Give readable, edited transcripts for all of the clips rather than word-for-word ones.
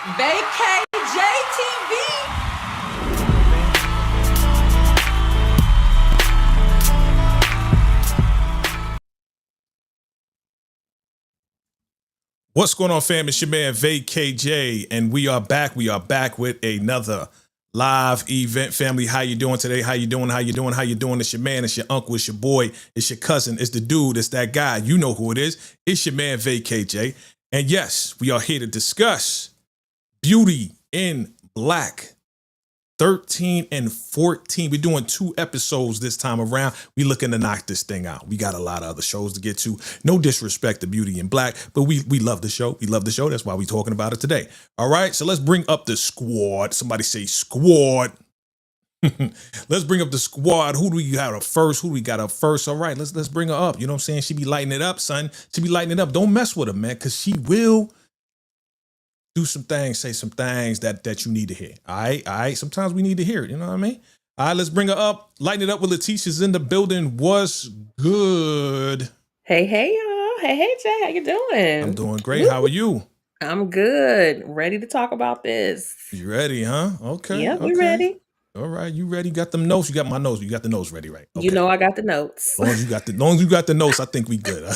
VACAY-JAYTV. What's going on, fam? It's your man VACAY-J, and we are back. We are back with another live event. Family, how you doing today? How you doing? How you doing? How you doing? It's your man. It's your uncle. It's your boy. It's your cousin. It's the dude. It's that guy. You know who it is. It's your man VACAY-J. And yes, we are here to discuss Beauty in Black 13 and 14. We're doing 2 episodes this time around. We're looking to knock this thing out. We got a lot of other shows to get to. No disrespect to Beauty in Black, but we love the show. We love the show. That's why we're talking about it today. All right, so let's bring up the squad. Somebody say squad. Let's bring up the squad. Who do we got up first? Who do we got up first? All right, let's bring her up. You know what I'm saying? She be lighting it up, son. She be lighting it up. Don't mess with her, man, because she will do some things, say some things that you need to hear. All right. Sometimes we need to hear it. You know what I mean? All right, let's bring her up. Lighten it up with Letitia's in the building. What's good? Hey, y'all. Hey, Jay. How you doing? I'm doing great. How are you? I'm good. Ready to talk about this. You ready, huh? Okay. Yeah, we ready. All right, you ready? Got them notes? You got my notes. You got the notes ready, right? Okay. You know I got the notes. As long as you got the notes, I think we good.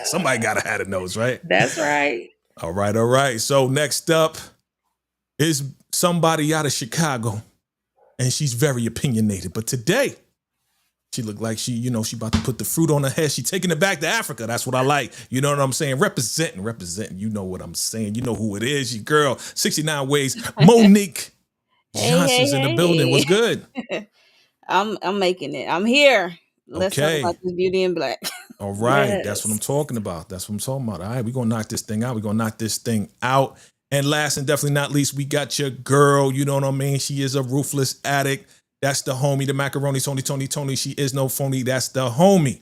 Somebody gotta have the notes, right? That's right. All right. So next up is somebody out of Chicago, and she's very opinionated. But today, she looked like she about to put the fruit on her head. She taking it back to Africa. That's what I like. You know what I'm saying? Representing. You know what I'm saying? You know who it is. Your girl, 69 Ways, Monique Johnson's in the building. What's good? I'm making it. I'm here. Let's talk about this Beauty in Black. All right. Yes. That's what I'm talking about. All right. We're going to knock this thing out. And last and definitely not least, we got your girl. You know what I mean? She is a ruthless addict. That's the homie, the macaroni, Tony. She is no phony. That's the homie.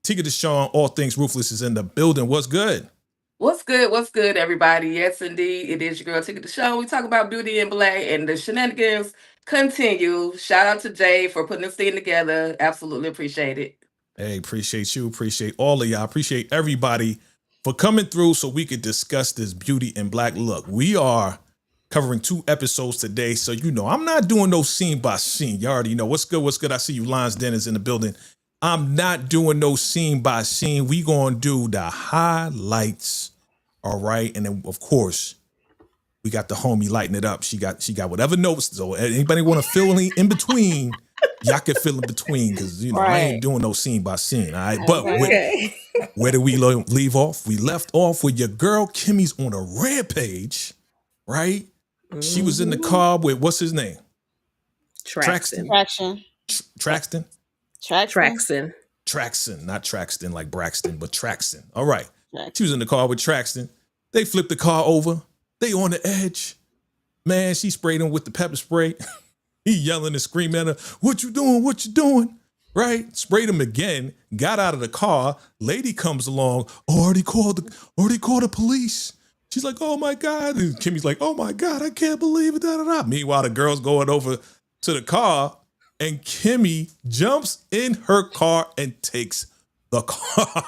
Tika Deshawn, all things ruthless, is in the building. What's good? What's good, everybody? Yes, indeed. It is your girl, Tika Deshawn. We talk about Beauty in Black, and the shenanigans continue. Shout out to Jay for putting this thing together. Absolutely appreciate it. Hey, appreciate you. Appreciate all of y'all. Appreciate everybody for coming through so we could discuss this Beauty in Black. Look, we are covering 2 episodes today. So, I'm not doing no scene by scene. You already know. What's good? I see you. Lines Dennis in the building. I'm not doing no scene by scene. We going to do the highlights. All right. And then, of course, we got the homie lighting it up. She got whatever notes. So anybody want to fill in between, y'all can fill in between, because I ain't doing no scene by scene. All right. But where did we leave off? We left off with your girl Kimmy's on a rampage, right? Mm-hmm. She was in the car with, what's his name? Traxton. Traxton, not Traxton like Braxton, but Traxton. All right. She was in the car with Traxton. They flipped the car over. They on the edge. Man, she sprayed him with the pepper spray. He yelling and screaming at her, "What you doing? What you doing?" Right? Sprayed him again. Got out of the car. Lady comes along. Already called the police. She's like, "Oh my God." And Kimmy's like, "Oh my God, I can't believe it." Da, da, da. Meanwhile, the girl's going over to the car, and Kimmy jumps in her car and takes the car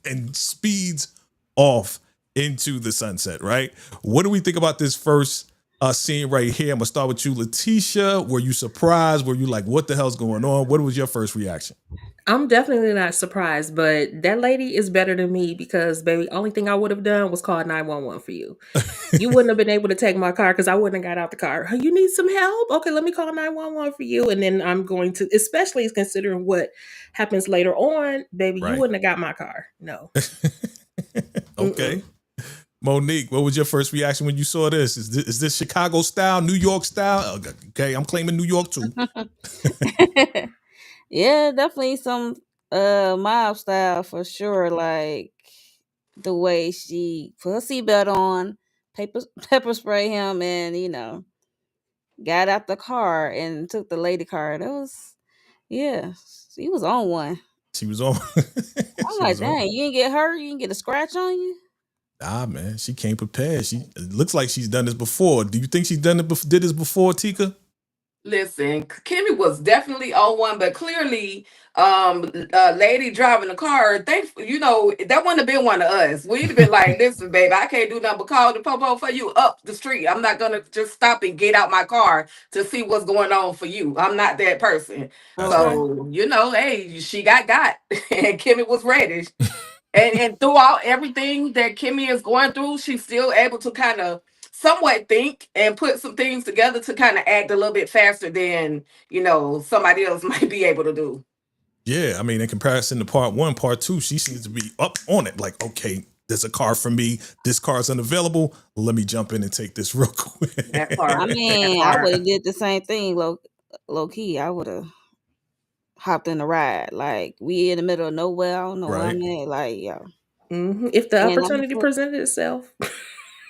and speeds off into the sunset, right? What do we think about this first scene right here? I'm gonna start with you, Letitia. Were you surprised? Were you like, what the hell's going on? What was your first reaction? I'm definitely not surprised, but that lady is better than me, because, baby, only thing I would have done was call 911 for you. You wouldn't have been able to take my car, because I wouldn't have got out the car. You need some help? Okay, let me call 911 for you. And then I'm going to, especially considering what happens later on, baby, you wouldn't have got my car. No. Okay. Monique, what was your first reaction when you saw this? Is this Chicago style, New York style? Okay, I'm claiming New York too. Yeah, definitely some mob style for sure. Like the way she put her seatbelt on, pepper spray him, and got out the car and took the lady car. That was, she was on one. She was on. I'm like, dang, you didn't get hurt? You didn't get a scratch on you? Nah, man, she came prepared. It looks like she's done this before. Do you think she's did this before, Tika? Listen, Kimmy was definitely on one, but clearly, lady driving the car, that wouldn't have been one of us. We'd have been like, listen, baby, I can't do nothing but call the popo for you up the street. I'm not gonna just stop and get out my car to see what's going on for you. I'm not that person. That's right. Okay. So, hey, she got, and Kimmy was ready. And throughout everything that Kimmy is going through, she's still able to kind of somewhat think and put some things together to kind of act a little bit faster than somebody else might be able to do. Yeah, I mean, in comparison to part one, part two, she seems to be up on it. Like, okay, there's a car for me. This car's unavailable. Let me jump in and take this real quick. That part. I That mean, I part. would have did the same thing, low key. I would have hopped in the ride. Like, we in the middle of nowhere. I don't know where Right. I'm at. Like, yeah. If the And opportunity presented itself.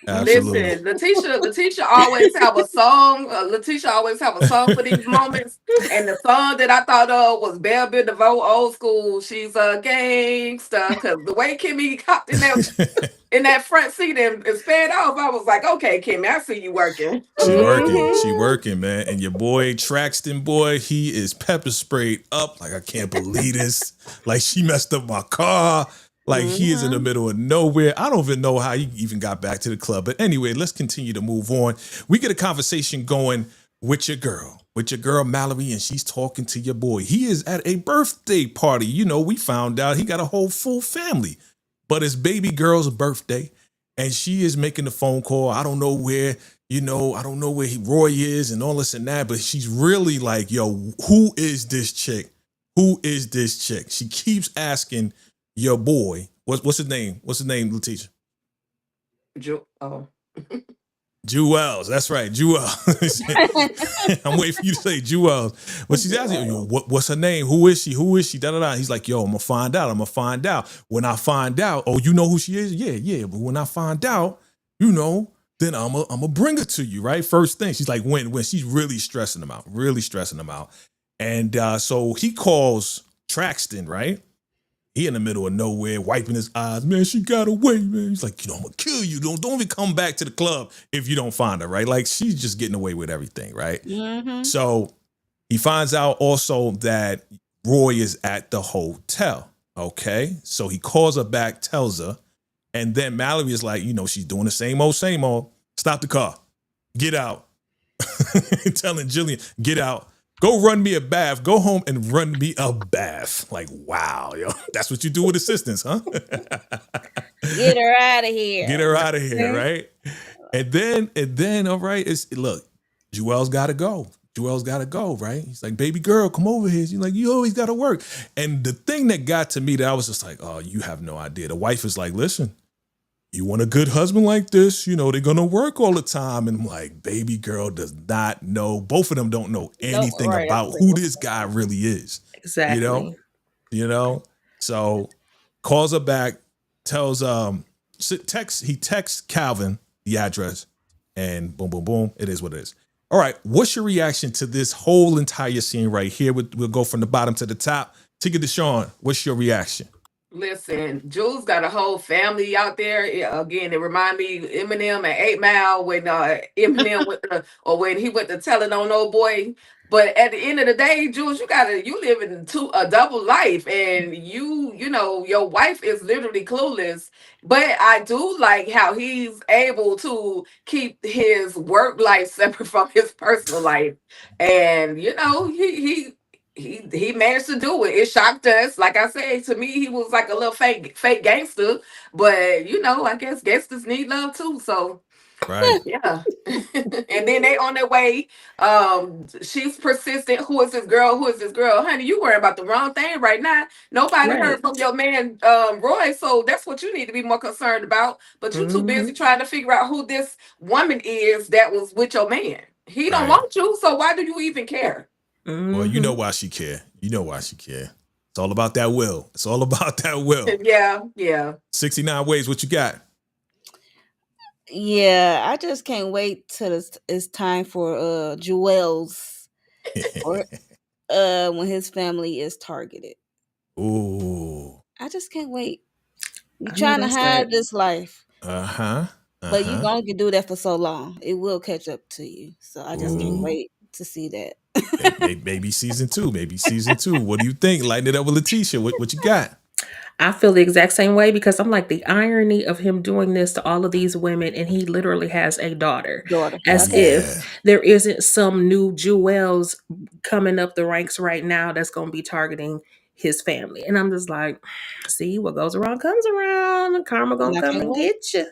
Absolutely. Listen, Letitia always have a song. Letitia always have a song for these moments. And the song that I thought of was Belle Biv DeVoe, Old School. She's a gangster. Cause the way Kimmy hopped in that front seat and sped off, I was like, okay, Kimmy, I see you working. She working. Mhm. She working, man. And your boy Traxton, boy, he is pepper sprayed up. Like, I can't believe this. Like, she messed up my car. Like, he is in the middle of nowhere. I don't even know how he even got back to the club. But anyway, let's continue to move on. We get a conversation going with your girl Mallerie, and she's talking to your boy. He is at a birthday party. We found out he got a whole full family, but it's baby girl's birthday, and she is making the phone call. I don't know where, I don't know where Roy is and all this and that, but she's really like, yo, who is this chick? Who is this chick? She keeps asking your boy, what's his name? What's his name, Letitia? Oh. Jewels. That's right, Jewels. I'm waiting for you to say Jewels. But she's asking, what's her name? Who is she? Who is she? Da da da. He's like, yo, I'm gonna find out. When I find out, oh, you know who she is? Yeah. But when I find out, then I'm gonna bring her to you, right? First thing. She's like, when she's really stressing him out. And so he calls Traxton, right? He in the middle of nowhere, wiping his eyes. Man, she got away, man. He's like, I'm gonna kill you. Don't even come back to the club if you don't find her, right? Like, she's just getting away with everything, right? So he finds out also that Roy is at the hotel. Okay, so he calls her back, tells her, and then Mallerie is like, she's doing the same old. Stop the car. Get out. Telling Jillian, get out. Go run me a bath. Go home and run me a bath. Like, wow, yo. That's what you do with assistants, huh? Get her out of here. Get her out of here, right? And then, all right, look, Jewel's gotta go. Right? He's like, baby girl, come over here. She's like, you always gotta work. And the thing that got to me, that I was just like, oh, you have no idea. The wife is like, listen, you want a good husband like this, they're gonna work all the time. And I'm like, baby girl does not know. Both of them don't know anything about who this guy really is. Exactly. So calls her back, tells he texts Calvin the address, and boom, boom, boom. It is what it is. All right, what's your reaction to this whole entire scene right here? We'll go from the bottom to the top. Take it to Sean. What's your reaction? Listen, Jules got a whole family out there. Again, it remind me Eminem and 8 Mile when Eminem when he went to telling on old boy. But at the end of the day, Jules, you live in a double life, and your wife is literally clueless. But I do like how he's able to keep his work life separate from his personal life, and he managed to do it. It shocked us. Like I said, to me, he was like a little fake gangster. But I guess gangsters need love too. So right, yeah. And then they on their way. She's persistent. Who is this girl? Honey, you worry about the wrong thing right now. Nobody heard from your man Roy, so that's what you need to be more concerned about. But you too busy trying to figure out who this woman is that was with your man. He don't want you, so why do you even care? Well, you know why she care. It's all about that will. Yeah. 69 ways. What you got? Yeah, I just can't wait till it's time for Jewel's or when his family is targeted. Ooh. I just can't wait. You're trying to hide this life. But you can only do that for so long. It will catch up to you. So I just can't wait to see that. Maybe season 2. Maybe season 2. What do you think? Lighten it up with Letitia. What you got? I feel the exact same way because I'm like the irony of him doing this to all of these women, and he literally has a daughter. Daughter. As I know. if there isn't some new Jewels coming up the ranks right now that's going to be targeting his family. And I'm just like, see, what goes around comes around. Karma gonna Not come gonna and lie. get you.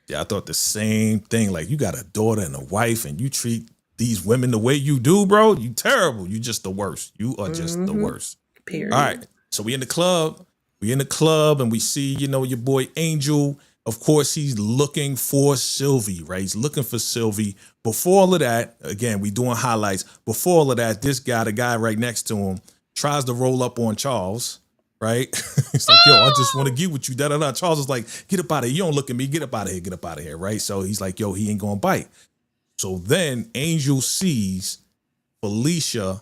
Yeah, I thought the same thing. Like, you got a daughter and a wife, and you treat these women the way you do, bro. You terrible. You just the worst. You are just the worst. Period. All right. So we in the club. We in the club, and we see, your boy Angel. Of course, he's looking for Sylvie, right? He's looking for Sylvie. Before all of that, again, we doing highlights. Before all of that, this guy, the guy right next to him, tries to roll up on Charles, right? He's like, yo, I just want to get with you. Da-da-da. Charles is like, get up out of here. You don't look at me. Get up out of here. Get up out of here, right? So he's like, yo, he ain't going to bite. So then Angel sees Felicia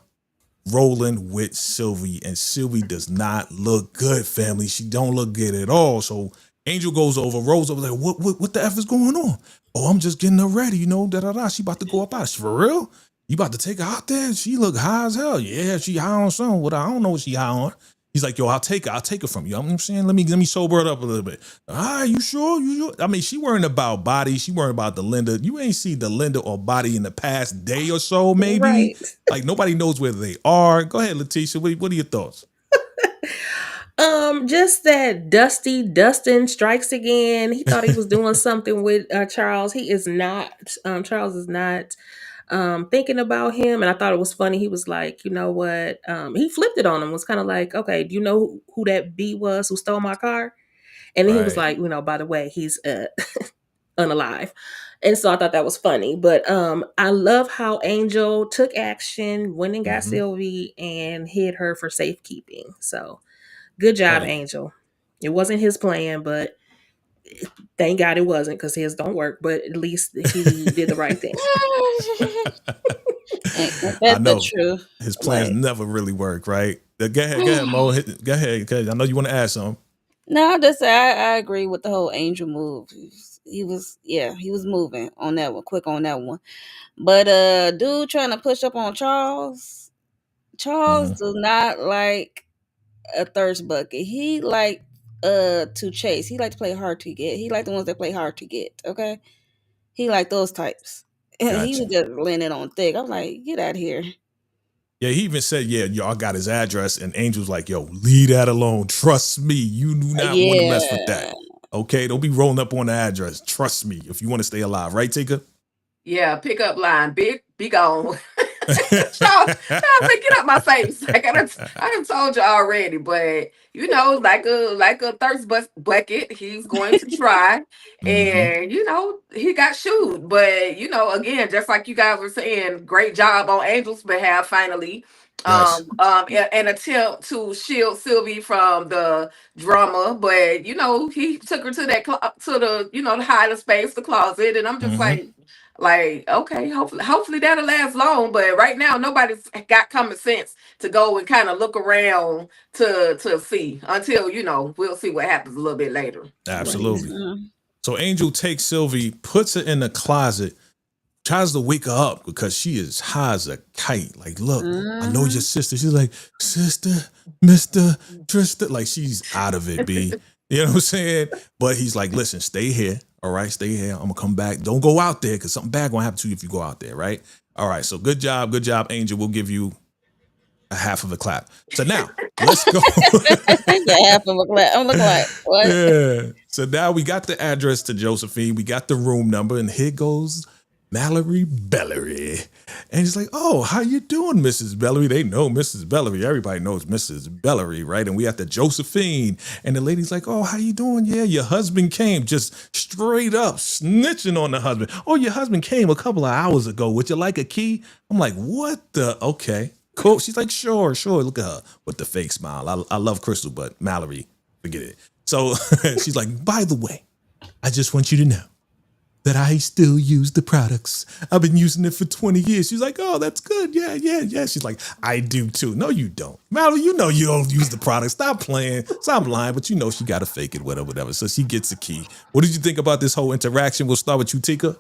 rolling with Sylvie, and Sylvie does not look good, family. She don't look good at all. So Angel goes over, rolls over, like, what the F is going on? Oh, I'm just getting her ready, da-da-da. She about to go up out. She, for real? You about to take her out there? She look high as hell. Yeah, she high on something. What I don't know what she high on. He's like, yo, I'll take her from you. You know what I'm saying? Let me sober it up a little bit. All right, you sure? I mean, she worrying about body. She worrying about the Linda. You ain't see the Linda or body in the past day or so, maybe. Right. Like, nobody knows where they are. Go ahead, Letitia. What are your thoughts? Just that Dustin strikes again. He thought he was doing something with Charles. He is not. Charles is not thinking about him. And I thought it was funny. He was like, you know what? He flipped it on him. Was kind of like, okay, do you know who that B was who stole my car? And then he was like, by the way, he's unalive. And so I thought that was funny. But I love how Angel took action, went and got Sylvie, and hid her for safekeeping. So good job, Angel. It wasn't his plan, but thank God it wasn't, because his don't work. But at least he did the right thing. I know his plans never really work, right? Go ahead, Mo. Go ahead, because I know you want to add something. No, I agree with the whole Angel move. He was moving on that one, quick on that one. But dude trying to push up on Charles. Charles does not like a thirst bucket. He like to chase. He like to play hard to get. He like the ones that play hard to get. Okay, he like those types. And Gotcha. he was just laying it on thick. I'm like, get out of here. Yeah, he even said, yeah, y'all got his address, and Angel's like, yo, leave that alone. Trust me. You do not want to mess with that. Okay, don't be rolling up on the address. Trust me if you want to stay alive. Right, Tika? Yeah, pickup line. Be gone. Charles, get up my face. Like I done told you already, but like a thirst bucket, he's going to try, and he got shooed. But again, just like you guys were saying, great job on Angel's behalf. Finally, an attempt to shield Sylvie from the drama, but he took her to that to the the hiding space, the closet, and I'm just like, okay, hopefully that'll last long. But right now, nobody's got common sense to go and kind of look around to see until we'll see what happens a little bit later. Absolutely. So Angel takes Sylvie, puts her in the closet, tries to wake her up because she is high as a kite. Like, look, I know your sister. She's like, sister, Mr. Trista. Like, she's out of it, B. You know what I'm saying? But he's like, listen, stay here. All right, stay here. I'm going to come back. Don't go out there because something bad going to happen to you if you go out there, right? All right, so good job, Angel. We'll give you a half of a clap. So now, let's go. Half of a clap. I'm looking like, what? Yeah. So now we got the address to Josephine. We got the room number, and here goes Mallerie Bellery. And he's like, oh, how you doing, Mrs. Bellery? They know Mrs. Bellery. Everybody knows Mrs. Bellery, right? And we at the Josephine. And the lady's like, oh, how you doing? Yeah, your husband came, just straight up snitching on the husband. Oh, your husband came a couple of hours ago. Would you like a key? I'm like, what the? Okay, cool. She's like, sure. Look at her with the fake smile. I love Crystal, but Mallery, forget it. So she's like, by the way, I just want you to know that I still use the products. I've been using it for 20 years. She's like, oh, that's good. Yeah. She's like, I do too. No, you don't. Mallery, you don't use the product. Stop playing. Stop lying. But she got to fake it, whatever. So she gets the key. What did you think about this whole interaction? We'll start with you, Tika.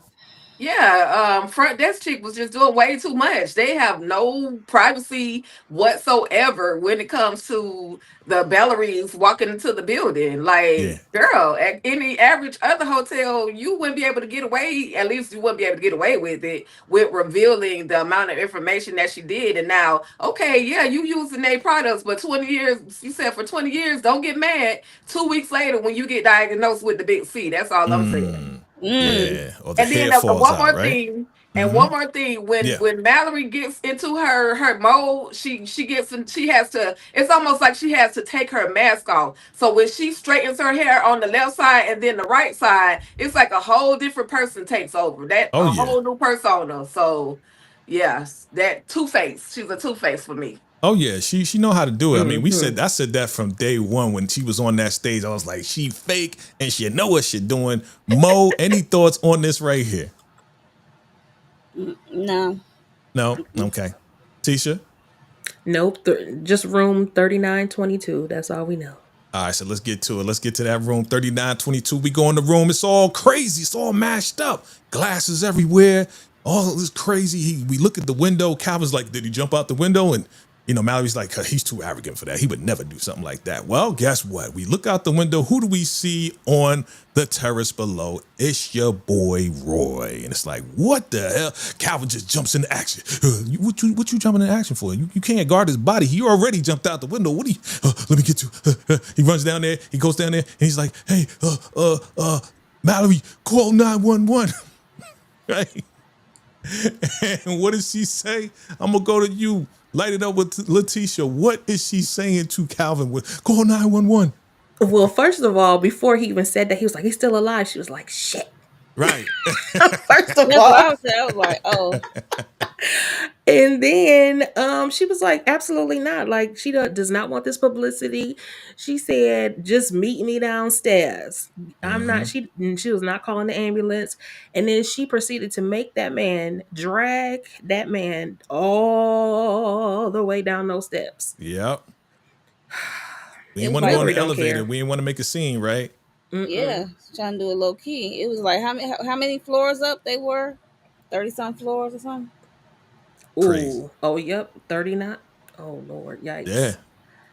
Yeah, front desk chick was just doing way too much. They have no privacy whatsoever when it comes to the Belleries walking into the building. Yeah. Like, girl, at any average other hotel, you wouldn't be able to get away. At least you wouldn't be able to get away with it with revealing the amount of information that she did. And now, okay, yeah, you using their products, but 20 years, you said for 20 years, don't get mad. 2 weeks later, when you get diagnosed with the big C, that's all I'm saying. Mm. Yeah. Or the And then hair falls one out, more right? thing, and Mm-hmm. one more thing, when Yeah. Mallory gets into her mode, she has to. It's almost like she has to take her mask off. So when she straightens her hair on the left side and then the right side, it's like a whole different person takes over. That Oh a yeah. whole new persona. So yes, that Two Face. She's a Two Face for me. Oh yeah, she know how to do it. I mean, Mhm. I said that from day one when she was on that stage. I was like, she fake and she know what she doing. Mo, any thoughts on this right here? No. No? Okay. Tisha? Nope. Just room 3922. That's all we know. All right, so let's get to it. Let's get to that room 3922. We go in the room. It's all crazy. It's all mashed up. Glasses everywhere. All this crazy. We look at the window. Calvin's like, did he jump out the window? And, Mallory's like, he's too arrogant for that. He would never do something like that. Well, guess what? We look out the window. Who do we see on the terrace below? It's your boy Roy. And it's like, what the hell? Calvin just jumps into action. What you jumping into action for? You can't guard his body. He already jumped out the window. What do you? Let me get you. He runs down there. He goes down there and he's like, hey, Mallory, call 911. Right? And what does she say? I'm gonna go to you. Light it up with Letitia. What is she saying to Calvin? With call 911. Well, first of all, before he even said that, he was like, he's still alive. She was like, shit. Right. First of That's all. what I was saying. I was like, oh. And then she was like, absolutely not. Like, she does not want this publicity. She said, just meet me downstairs. I'm not, she was not calling the ambulance. And then she proceeded to make that man drag that man all the way down those steps. Yep. We It didn't was want to like, go in the Mallory don't elevator. care. We didn't want to make a scene, right? yeah, trying to do it low key. It was like how many floors up they were? 30-some floors or something. Crazy. Ooh. Oh, yep. 39. Oh, Lord. Yikes. Yeah.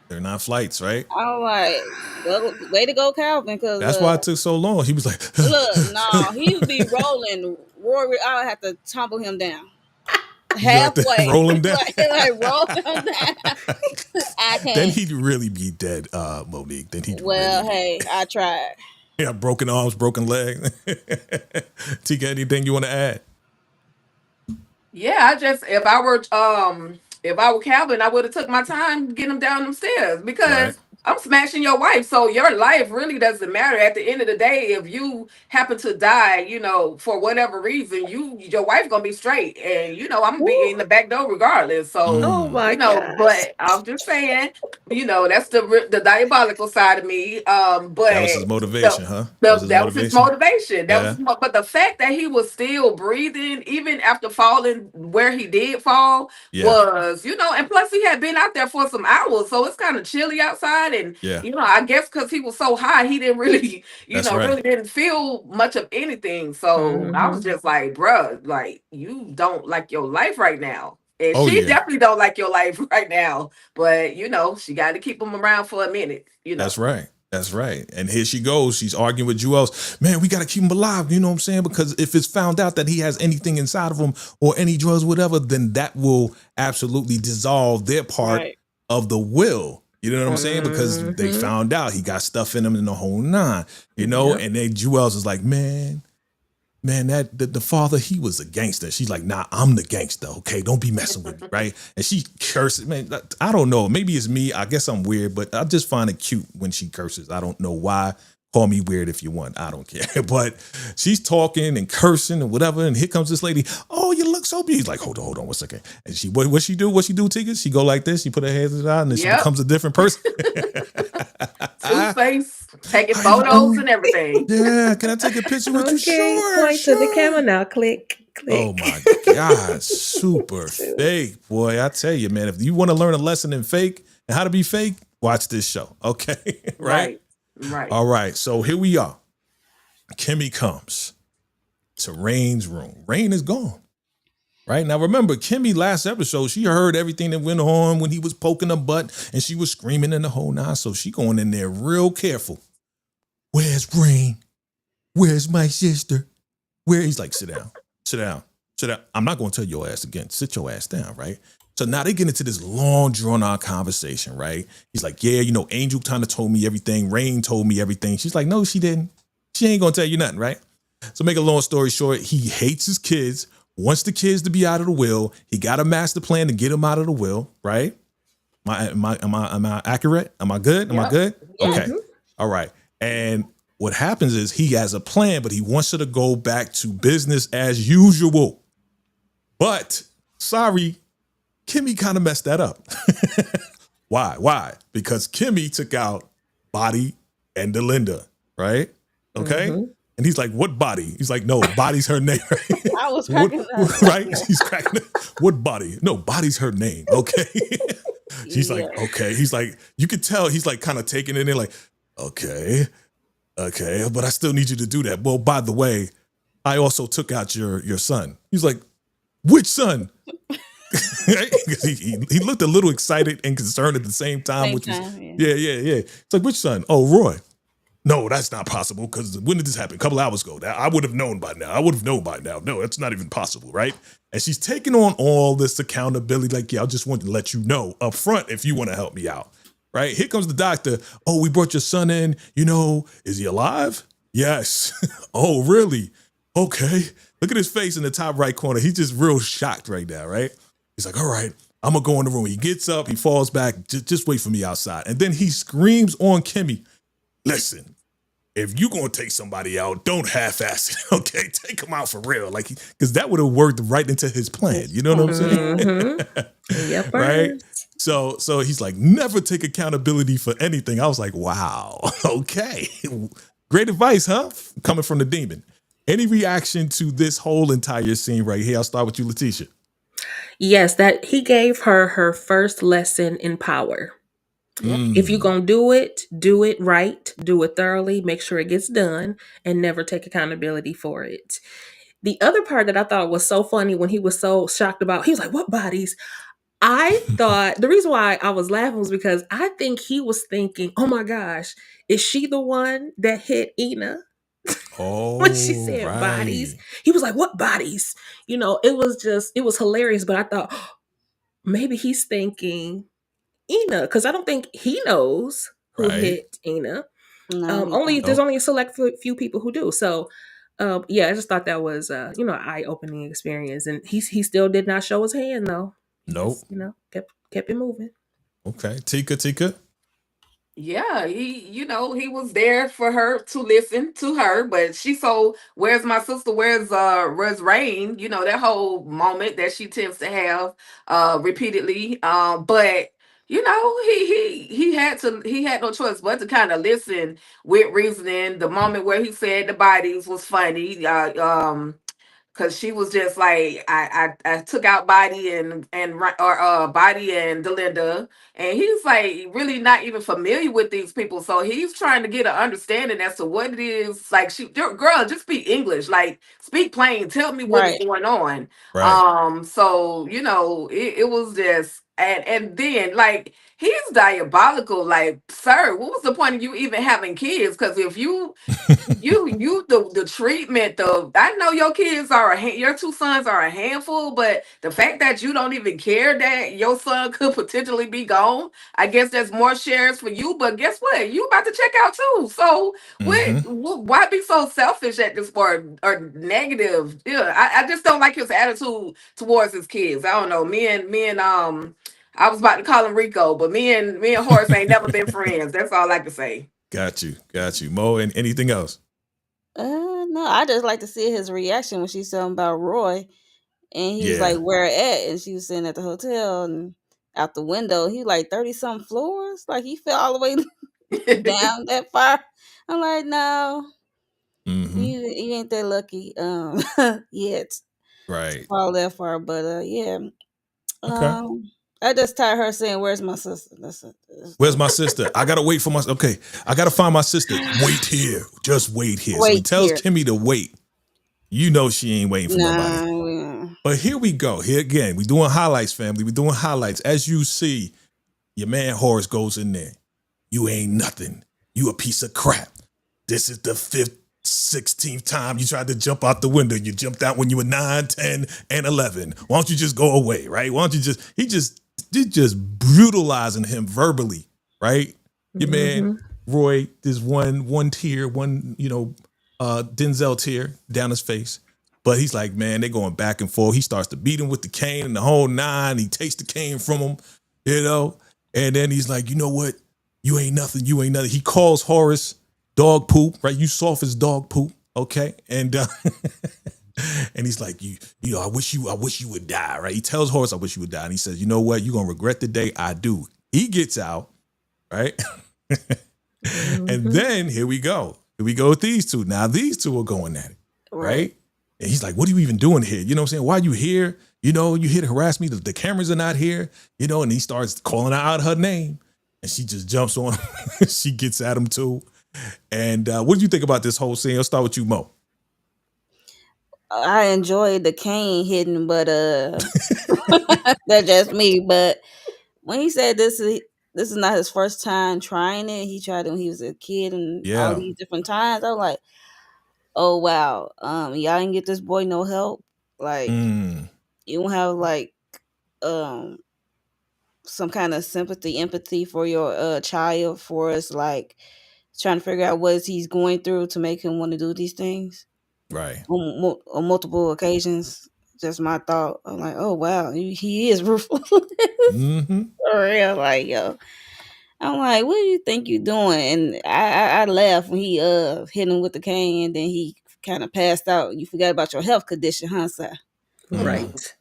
They're not flights, right? I was like, well, way to go, Calvin, because That's why it took so long. He was like, look, no, he would be rolling. Rory, I would have to tumble him down. you have to Halfway. roll him down. like roll him down. I can't. Then he'd really be dead, Monique. Then he'd Well, really hey, I tried. yeah, broken arms, broken leg. Tika, anything you want to add? Yeah, if I were Calvin, I would have took my time getting him down them stairs Right. because I'm smashing your wife. So your life really doesn't matter. At the end of the day, if you happen to die, for whatever reason, your wife gonna be straight, and I'm gonna be in the back door regardless. So Oh, my but gosh. I'm just saying, that's the diabolical side of me. That was his But motivation, huh? That was his that was his motivation. motivation. Yeah. But the fact that he was still breathing even after falling where he did fall Yeah. was, and plus he had been out there for some hours, so it's kind of chilly outside, and Yeah. I guess because he was so high, he didn't really, That's right. really didn't feel much of anything. So I was just like, bruh, like you don't like your life right now. And Oh, she yeah. definitely don't like your life right now. But she got to keep him around for a minute. That's right. That's right. And here she goes. She's arguing with Jules. Man, we got to keep him alive. You know what I'm saying? Because if it's found out that he has anything inside of him or any drugs, whatever, then that will absolutely dissolve their part Right. of the will. You know what I'm saying? Because they found out he got stuff in him in the whole nine, Yep. and then Jules is like, man, that the father, he was a gangster. She's like, nah, I'm the gangster. Okay, don't be messing with me, right? And she curses. Man, I don't know. Maybe it's me. I guess I'm weird, but I just find it cute when she curses. I don't know why. Call me weird if you want. I don't care. But she's talking and cursing and whatever. And here comes this lady. Oh, you look so beautiful. He's like, hold on 1 second. And she, what she do? What she do, Tika? She go like this. She put her hands out and then she becomes a different person. Two-Face, taking photos and everything. Yeah, can I take a picture with you? Sure. Point to the camera now. Click. Oh my God, super fake, boy. I tell you, man, if you want to learn a lesson in fake and how to be fake, watch this show. Okay. Right? Right. All right. So here we are. Kimmy comes. to Rain's room. Rain is gone. Right? Now, remember, Kimmy last episode, she heard everything that went on when he was poking her butt and she was screaming in the whole nine. So she going in there real careful. Where's Rain? Where's my sister? Where? He's like, sit down, sit down, sit down. I'm not going to tell your ass again. Sit your ass down, right? So now they get into this long, drawn-out conversation, right? He's like, yeah, you know, Angel kind of told me everything. Rain told me everything. She's like, no, she didn't. She ain't going to tell you nothing, right? So make a long story short, he hates his kids, wants the kids to be out of the will. He got a master plan to get them out of the will, right? Am I accurate? Am I good? Am I good? Okay. All right. And what happens is he has a plan, but he wants her to go back to business as usual. But sorry, Kimmy kind of messed that up. Why? Because Kimmy took out Body and Delinda, right? Okay. And he's like, what body? He's like, no, Body's her name. Right? I was cracking up. Right? He's cracking up. What body? No, Body's her name. Okay. She's like, okay. He's like, you could tell he's like kind of taking it in like, okay, but I still need you to do that. Well, by the way, I also took out your son. He's like, which son? he looked a little excited and concerned at the same time. Yeah. It's like, which son? Oh, Roy. No, that's not possible, because when did this happen? A couple hours ago. I would have known by now. No, that's not even possible, right? And she's taking on all this accountability. Like, yeah, I just wanted to let you know up front if you want to help me out, right? Here comes the doctor. Oh, we brought your son in. You know, is he alive? Yes. Oh, really? Okay. Look at his face in the top right corner. He's just real shocked right now, right? He's like, all right, I'm going to go in the room. He gets up. He falls back. Just wait for me outside. And then he screams on Kimmy, listen, if you going to take somebody out, don't half-ass it, okay? Take him out for real. Like, because that would have worked right into his plan. You know what I'm saying? Yep. Right? So he's like, never take accountability for anything. I was like, wow, okay. Great advice, huh? Coming from the demon. Any reaction to this whole entire scene right here? I'll start with you, Letitia. Yes, that he gave her first lesson in power. If you're going to do it right, do it thoroughly, make sure it gets done, and never take accountability for it. The other part that I thought was so funny when he was so shocked about, he was like, what bodies? I thought the reason why I was laughing was because I think he was thinking, oh my gosh, is she the one that hit Ina? Oh, when she said bodies, he was like, what bodies? You know, it was hilarious, but I thought maybe he's thinking Ina, because I don't think he knows who hit Ina. There's only a select few people who do. So, yeah, I just thought that was an eye-opening experience, and he still did not show his hand though. Nope. Just, kept it moving. Okay, Tika. Yeah, he was there for her to listen to her, but where's my sister? Where's Rain? You know, that whole moment that she tends to have repeatedly. But he had no choice but to kind of listen with reasoning. The moment where he said the bodies was funny. Cause she was just like, I took out Body and Body and Delinda, and he's like really not even familiar with these people, so he's trying to get an understanding as to what it is. Like, girl, just speak English, like speak plain, tell me what is going on. Right. So it was just, and then like he's diabolical. Like, sir, what was the point of you even having kids? Because if you the treatment I know your kids your two sons are a handful, but the fact that you don't even care that your son could potentially be gone, I guess that's more shares for you. But guess what? You about to check out too. So why be so selfish at this point or negative? Yeah, I just don't like his attitude towards his kids. I don't know. Me and I was about to call him Rico, but me and Horace ain't never been friends. That's all I can say. Got you. Mo, and anything else? No, I just like to see his reaction when she's talking about Roy, and he was like, "Where at?" And she was sitting at the hotel and out the window. He like 30-something floors, like he fell all the way down that far. I'm like, no, you ain't that lucky yet, right? Fall that far, but yeah. Okay. I just tired her saying, "Where's my sister?" Where's my sister? I gotta wait for my. I gotta find my sister. Wait here. Just wait here. So he tells Kimmy to wait. You know she ain't waiting for nobody. Nah. But here we go. Here again, we doing highlights, family. We doing highlights. As you see, your man Horace goes in there. You ain't nothing. You a piece of crap. This is the 5th, 16th time you tried to jump out the window. You jumped out when you were 9, 10, and 11. Why don't you just go away, right? Why don't you he just brutalizing him verbally, right? Your man Roy, there's one tear, Denzel tear down his face. But he's like, man, they're going back and forth. He starts to beat him with the cane and the whole 9. He takes the cane from him, and then he's like, you know what? You ain't nothing. You ain't nothing. He calls Horace dog poop, right? You soft as dog poop, okay? And and he's like, I wish you would die, right? He tells Horace, I wish you would die. And he says, you know what? You're going to regret the day I do. He gets out, right? And then here we go. Here we go with these two. Now these two are going at it, right? And he's like, what are you even doing here? You know what I'm saying? Why are you here? You here to harass me. The cameras are not here, and he starts calling out her name. And she just jumps on him. She gets at him too. And what do you think about this whole scene? I'll start with you, Mo. I enjoyed the cane hitting, but that's just me. But when he said this is not his first time trying it, he tried it when he was a kid and all these different times. I was like, oh wow, y'all didn't get this boy no help. Like you don't have like some kind of sympathy, empathy for your child, for us, like trying to figure out what he's going through to make him want to do these things, right? On multiple occasions. Just my thought. I'm like, oh wow, he is ruthless. For real, like yo. I'm like, what do you think you're doing? And I laughed when he hit him with the cane, and then he kind of passed out. You forgot about your health condition, huh, sir? Right.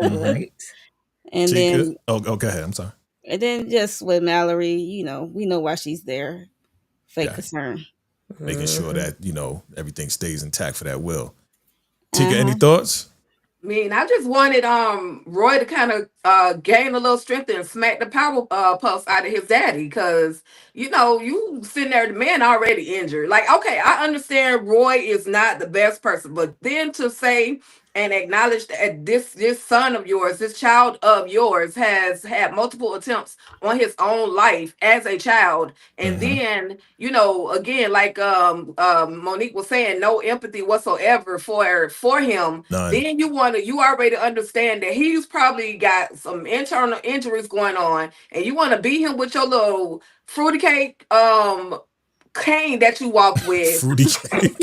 Right. And Tika? then go ahead. I'm sorry. And then just with Mallerie, we know why she's there. Fake concern. Making sure that, everything stays intact for that will. Tika, any thoughts? I mean, I just wanted Roy to kind of gain a little strength and smack the power puffs out of his daddy, because you sitting there, the man already injured. Like, okay, I understand Roy is not the best person, but then to say and acknowledge that this son of yours, this child of yours, has had multiple attempts on his own life as a child, and then again, like Monique was saying, no empathy whatsoever for him. None. Then you already understand that he's probably got some internal injuries going on, and you want to beat him with your little fruity cake cane that you walk with. Fruity cake.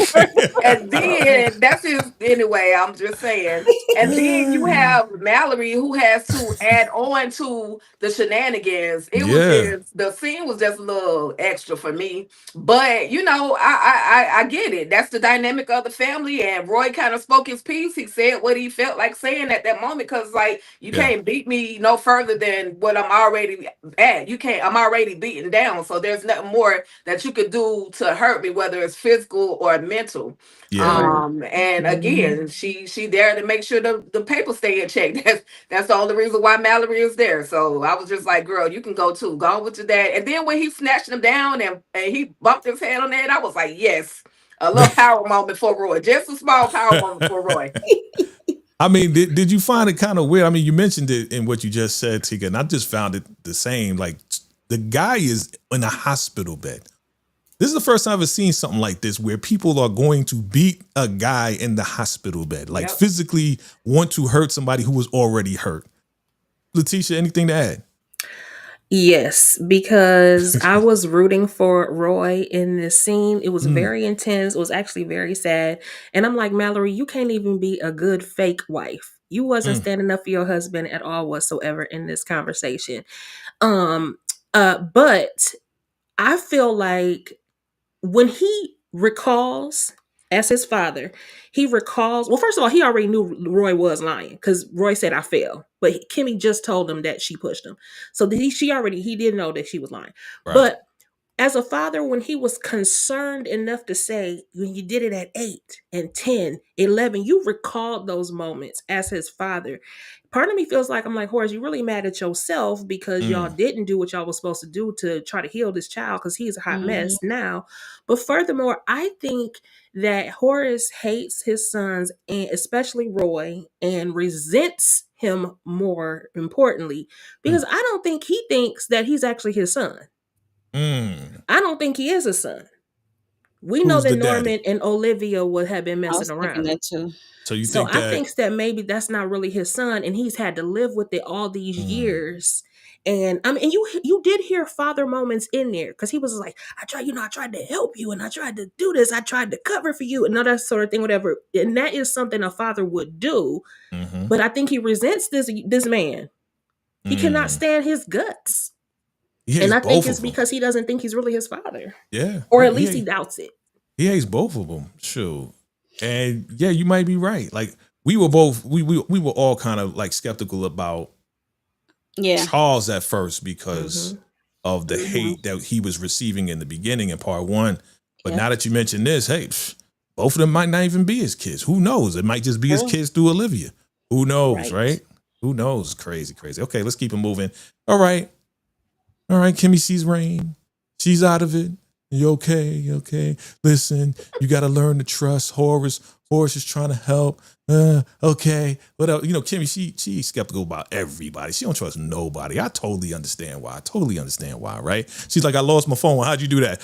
And then that's his anyway, I'm just saying. And then you have Mallerie, who has to add on to the shenanigans. The scene was just a little extra for me. But I get it. That's the dynamic of the family. And Roy kind of spoke his piece. He said what he felt like saying at that moment. Because you can't beat me no further than what I'm already at. I'm already beaten down. So there's nothing more that you could do to hurt me, whether it's physical or mental. And again, she there to make sure the papers stay in check. That's the only reason why Mallerie is there. So I was just like, girl, you can go too. Go on with your dad. And then when he snatched him down and he bumped his head on that, I was like, yes, a little power moment for Roy. Just a small power moment for Roy. I mean, did you find it kind of weird? I mean, you mentioned it in what you just said, Tika, and I just found it the same. Like, the guy is in a hospital bed. This is the first time I've ever seen something like this, where people are going to beat a guy in the hospital bed, like physically want to hurt somebody who was already hurt. Letitia, anything to add? Yes, because I was rooting for Roy in this scene. It was very intense. It was actually very sad. And I'm like, Mallerie, you can't even be a good fake wife. You wasn't standing up for your husband at all whatsoever in this conversation. But I feel like when he recalls as his father, he recalls, well, first of all, he already knew Roy was lying because Roy said, I fell. But Kimmy just told him that she pushed him. So he did know that she was lying. Right. But as a father, when he was concerned enough to say, when you did it at 8 and 10, 11, you recalled those moments as his father. Part of me feels like, I'm like, Horace, you're really mad at yourself because y'all didn't do what y'all was supposed to do to try to heal this child because he's a hot mess now. But furthermore, I think that Horace hates his sons, and especially Roy, and resents him more importantly, because I don't think he thinks that he's actually his son. I don't think he is a son. We know Who's that the Norman daddy? and Olivia would have been I was messing thinking around. that too. So you So think I that think that maybe that's not really his son, and he's had to live with it all these years. And I mean, and you did hear father moments in there because he was like, I tried to help you, and I tried to do this, I tried to cover for you, and all that sort of thing, whatever. And that is something a father would do. But I think he resents this man. He cannot stand his guts. And I think it's because he doesn't think he's really his father. Yeah. Or at least he doubts it. He hates both of them. Sure. And yeah, you might be right. Like we were all kind of like skeptical about Charles at first because of the hate that he was receiving in the beginning in part 1. But now that you mention this, hey, both of them might not even be his kids. Who knows? It might just be his kids through Olivia. Who knows, right? Who knows? Crazy. Okay, let's keep it moving. All right, Kimmy sees rain. She's out of it. You okay? Listen, you got to learn to trust Horace. Horace is trying to help. Okay. What else? Kimmy, she's skeptical about everybody. She don't trust nobody. I totally understand why. Right? She's like, I lost my phone. How'd you do that?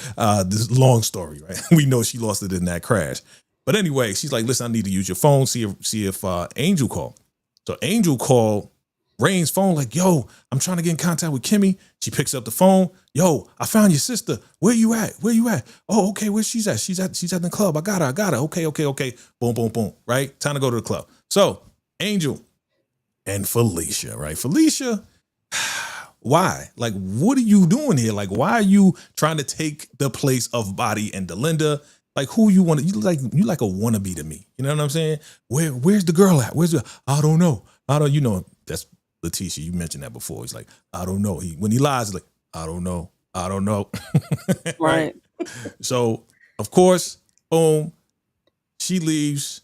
This is a long story, right? We know she lost it in that crash. But anyway, she's like, listen, I need to use your phone. See if Angel called. So Angel called Rain's phone, like, yo, I'm trying to get in contact with Kimmy. She picks up the phone. Yo, I found your sister. Where you at? Oh, okay, where she's at? She's at the club. I got her. Okay. Boom. Right? Time to go to the club. So Angel and Felicia, right? Felicia, why? Like, what are you doing here? Like, why are you trying to take the place of Body and Delinda? Like, who you want to, you like a wannabe to me. You know what I'm saying? Where's the girl at? I don't know. That's Letitia. You mentioned that before. He's like, I don't know. When he lies, he's like, I don't know. Right? So, of course, boom, she leaves.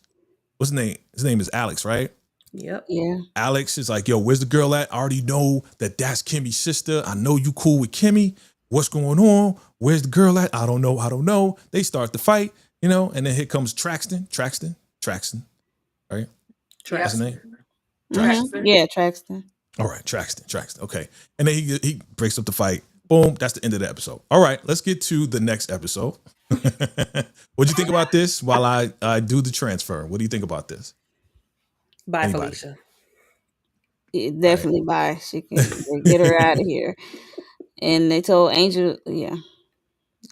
What's his name? His name is Alex, right? Yep. Yeah. Alex is like, yo, where's the girl at? I already know that's Kimmy's sister. I know you cool with Kimmy. What's going on? Where's the girl at? I don't know. They start the fight, and then here comes Traxton, right? That's his name? Traxton. Yeah, Traxton. All right, Traxton. Okay. And then he breaks up the fight. Boom, that's the end of the episode. All right, let's get to the next episode. What'd you think about this while I do the transfer? What do you think about this? Bye, Anybody? Felicia. Yeah, definitely bye. She can get her out of here. And they told Angel,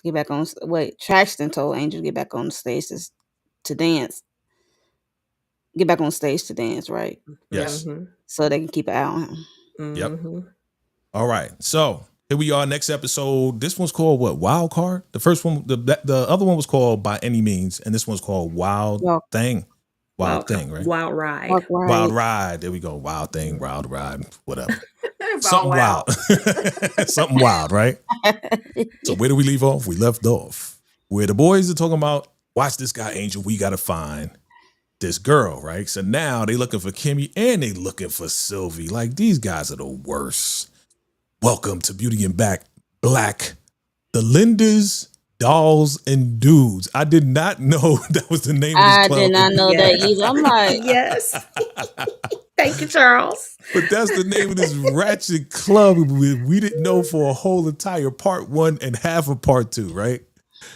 get back on. Wait, Traxton told Angel to get back on the stage to dance. Get back on stage to dance, right? Yes. So they can keep an eye on him. Yep. All right. So here we are. Next episode. This one's called what? Wild Card. The first one, the other one was called By Any Means, and this one's called Wild Thing. Wild Thing, right? Wild Ride. Wild Ride. There we go. Wild Thing. Wild Ride. Whatever. Something wild. Something wild, right? So where do we leave off? We left off where the boys are talking about, watch this guy, Angel. We got to find this girl, right? So now they looking for Kimmy and they looking for Sylvie. Like, these guys are the worst. Welcome to Beauty and Black, the Lindas, Dolls, and Dudes. I did not know that was the name of this club. I did not know that either. I'm like, yes. Thank you, Charles. But that's the name of this ratchet club we didn't know for a whole entire part 1 and half of part 2, right?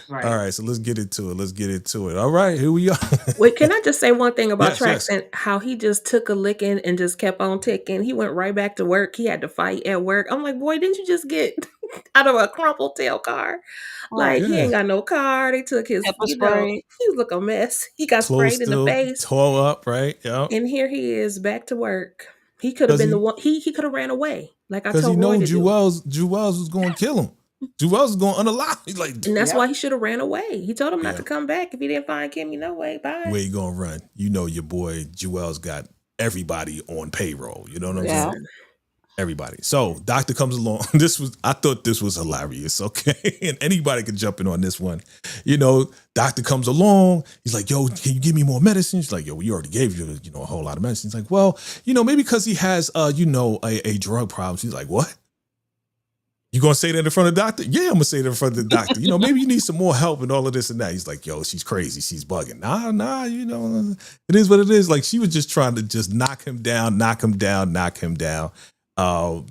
Right. All right, so let's get into it. All right, here we are. Wait, can I just say one thing about Yes. Traxton? How he just took a licking and just kept on ticking. He went right back to work. He had to fight at work. I'm like, boy, didn't you just get out of a crumpled tail car? He ain't got no car. They took his, he was looking a mess. He got sprayed in the face. Tore up, right? Yep. And here he is back to work. He could have been the one. He could have ran away. Like I told Roy, because he know Jules was going to kill him. Jules was going to unalive. He's like, and that's why he should have ran away. He told him not to come back if he didn't find Kimmy. No way. Bye. Where you gonna run? You know your boy Jules got everybody on payroll. You know what I'm saying? Everybody. So doctor comes along. I thought this was hilarious. Okay. And anybody could jump in on this one. Doctor comes along. He's like, yo, can you give me more medicine? She's like, yo, we already gave you, a whole lot of medicine. He's like, well, maybe because he has, a drug problem. She's like, what? You going to say that in front of the doctor? Yeah, I'm going to say that in front of the doctor. Maybe you need some more help and all of this and that. He's like, yo, she's crazy. She's bugging. Nah, it is what it is. Like she was just trying to just knock him down.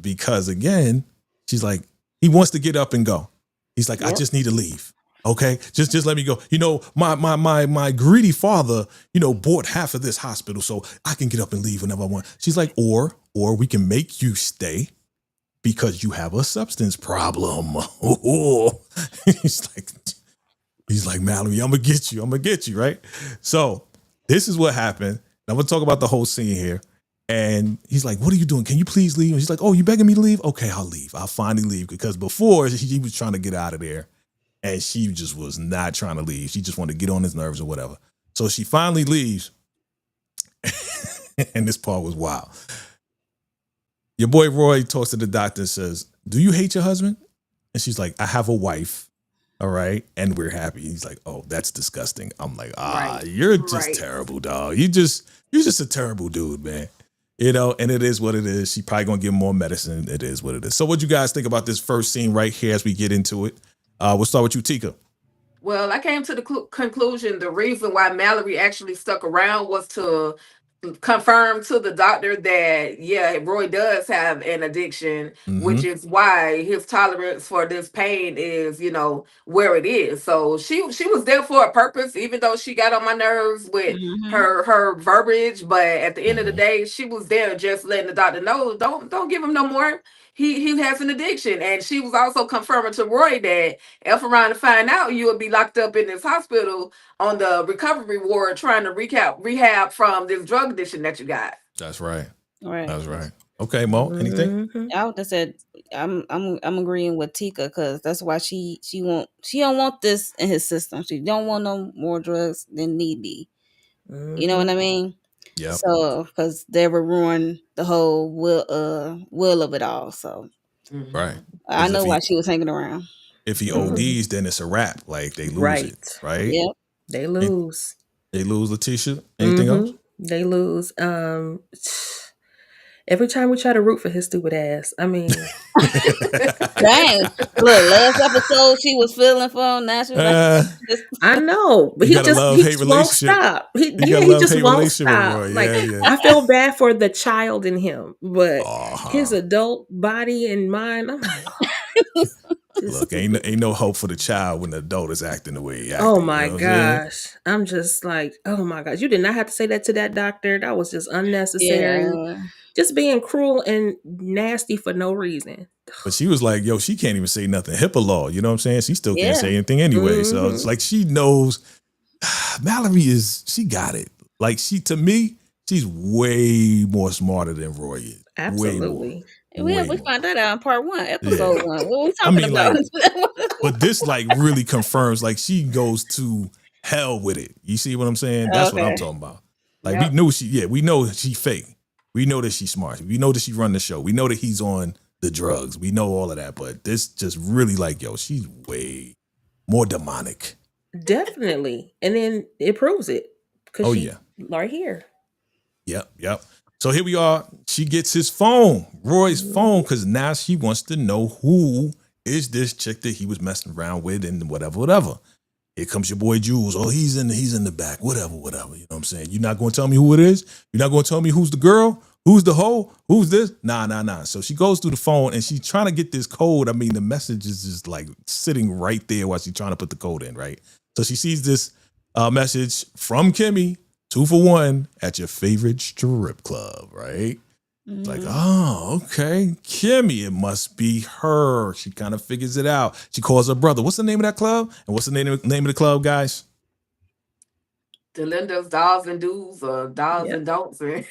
Because again, she's like, he wants to get up and go. He's like, I just need to leave. Okay, just let me go. My greedy father, bought half of this hospital, so I can get up and leave whenever I want. She's like, or we can make you stay because you have a substance problem. He's like, Mallerie, I'm gonna get you, right? So this is what happened. I'm gonna talk about the whole scene here. And he's like, what are you doing? Can you please leave? And she's like, oh, you begging me to leave? Okay, I'll leave. I'll finally leave. Because before, he was trying to get out of there. And she just was not trying to leave. She just wanted to get on his nerves or whatever. So she finally leaves. And this part was wild. Your boy Roy talks to the doctor and says, do you hate your husband? And she's like, I have a wife. All right. And we're happy. He's like, oh, that's disgusting. I'm like, you're just terrible, dog. You're just a terrible dude, man. And it is what it is. She probably gonna give him more medicine. It is what it is. So what you guys think about this first scene right here as we get into it? We'll start with you, Tika. Well, I came to the conclusion the reason why Mallerie actually stuck around was to confirm to the doctor that, yeah, Roy does have an addiction, which is why his tolerance for this pain is, where it is. So she was there for a purpose, even though she got on my nerves with her verbiage. But at the end of the day, she was there just letting the doctor know, don't give him no more. He has an addiction. And she was also confirming to Roy that if around to find out, you would be locked up in this hospital on the recovery ward trying to rehab from this drug addiction that you got. That's right. Right. That's right. Okay, Mo, anything? I would have said I'm agreeing with Tika because that's why she don't want this in his system. She don't want no more drugs than need be. You know what I mean? Yeah. So because they would ruin the whole will of it all. So right. I know why she was hanging around. If he ODs, then it's a wrap. Like they lose it. Right. Yep. They lose. They lose, Letitia. Anything else? They lose. Every time we try to root for his stupid ass. I mean, dang. Look, last episode she was feeling for him. Now she's I know, but he just won't stop. He just won't stop. I feel bad for the child in him, but his adult body and mind, I'm like, look, ain't no hope for the child when the adult is acting the way he acting. Oh my gosh. I'm just like, oh my gosh. You did not have to say that to that doctor. That was just unnecessary. Yeah. Just being cruel and nasty for no reason. But she was like, yo, she can't even say nothing. HIPAA law, you know what I'm saying? She still can't say anything anyway. So it's like she knows Mallerie she got it. Like to me, she's way more smarter than Roy is. Absolutely. We found that out in part 1, episode 1. What were we talking about? But this really confirms, she goes to hell with it. You see what I'm saying? That's what I'm talking about. We know she fake. We know that she's smart. We know that she run the show. We know that he's on the drugs. We know all of that. But this just really she's way more demonic. Definitely. And then it proves it. Right here. Yep. So here we are. She gets his phone, Roy's phone, because now she wants to know who is this chick that he was messing around with and whatever. Here comes your boy Jules. Oh, he's in the back. Whatever. You know what I'm saying? You're not going to tell me who it is? You're not going to tell me who's the girl? Who's the hoe? Who's this? Nah. So she goes through the phone and she's trying to get this code. I mean, the message is just sitting right there while she's trying to put the code in, right? So she sees this message from Kimmy, 2 for 1 at your favorite strip club, right? It's like, oh, okay. Kimmy, it must be her. She kind of figures it out. She calls her brother. What's the name of that club? And what's the name of the club, guys? Delinda's Dolls and Dudes or Dolls and Don'ts. I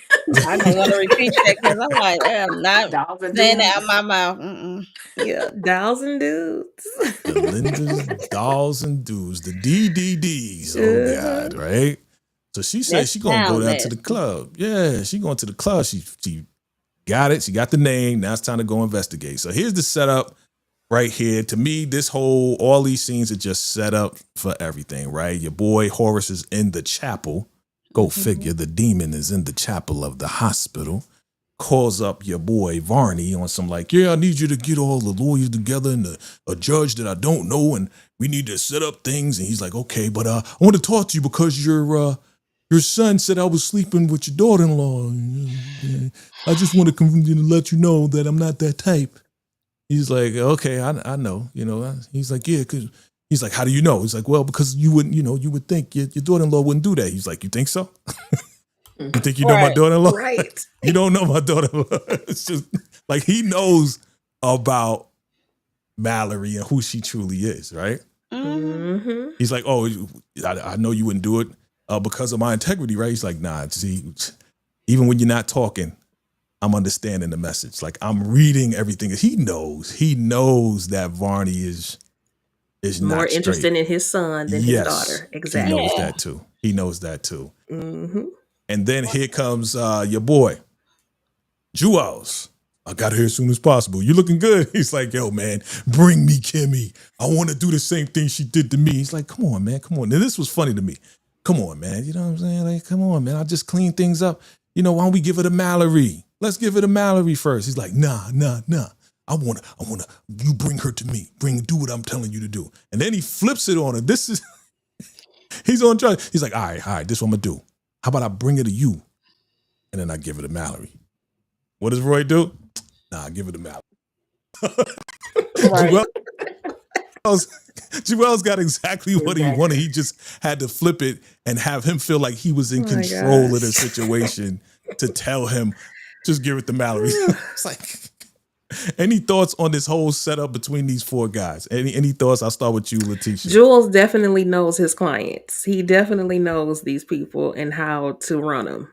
don't want to repeat that because I'm like, I'm not saying that out my mouth. Yeah, Dolls and Dudes. Delinda's Dolls and Dudes, the DDDs. Oh, God, right? So she says she's going to go down to the club. Yeah, she going to the club. She Got it. She got the name. Now it's time to go investigate. So here's the setup right here. To me, all these scenes are just set up for everything, right? Your boy Horace is in the chapel. Go figure. The demon is in the chapel of the hospital. Calls up your boy Varney on some like, yeah, I need you to get all the lawyers together and a judge that I don't know, and we need to set up things. And he's like, okay, but I want to talk to you because your son said I was sleeping with your daughter-in-law. I just want to let you know that I'm not that type. He's like, okay, I know, He's like, yeah, cause he's like, how do you know? He's like, well, because you wouldn't, you would think your daughter-in-law wouldn't do that. He's like, you think so? You think you know my daughter-in-law? Right. You don't know my daughter-in-law. It's just like he knows about Mallerie and who she truly is, right? Mm-hmm. He's like, oh, I know you wouldn't do it because of my integrity, right? He's like, nah, see, even when you're not talking, I'm understanding the message. Like I'm reading everything. He knows that Varney is more not interested straight. in his son than his daughter. Exactly. He knows that too. He knows that too. Mm-hmm. And then here comes your boy, Jules. I got here as soon as possible. You looking good? He's like, yo, man, bring me Kimmy. I want to do the same thing she did to me. He's like, come on, man, come on. Now, this was funny to me. Come on, man. You know what I'm saying? Like, come on, man. I'll just clean things up. Why don't we give it to Mallerie? Let's give it to Mallerie first. He's like, nah. I wanna, you bring her to me. Do what I'm telling you to do. And then he flips it on her. He's on trial. He's like, all right, this is what I'm gonna do. How about I bring it to you? And then I give it to Mallerie. What does Roy do? Nah, I give it to Mallerie. Right. Jules got exactly what he wanted. He just had to flip it and have him feel like he was in control of the situation to tell him, just give it to Mallerie. It's like, any thoughts on this whole setup between these four guys? Any thoughts? I'll start with you, Letitia. Jules definitely knows his clients. He definitely knows these people and how to run them.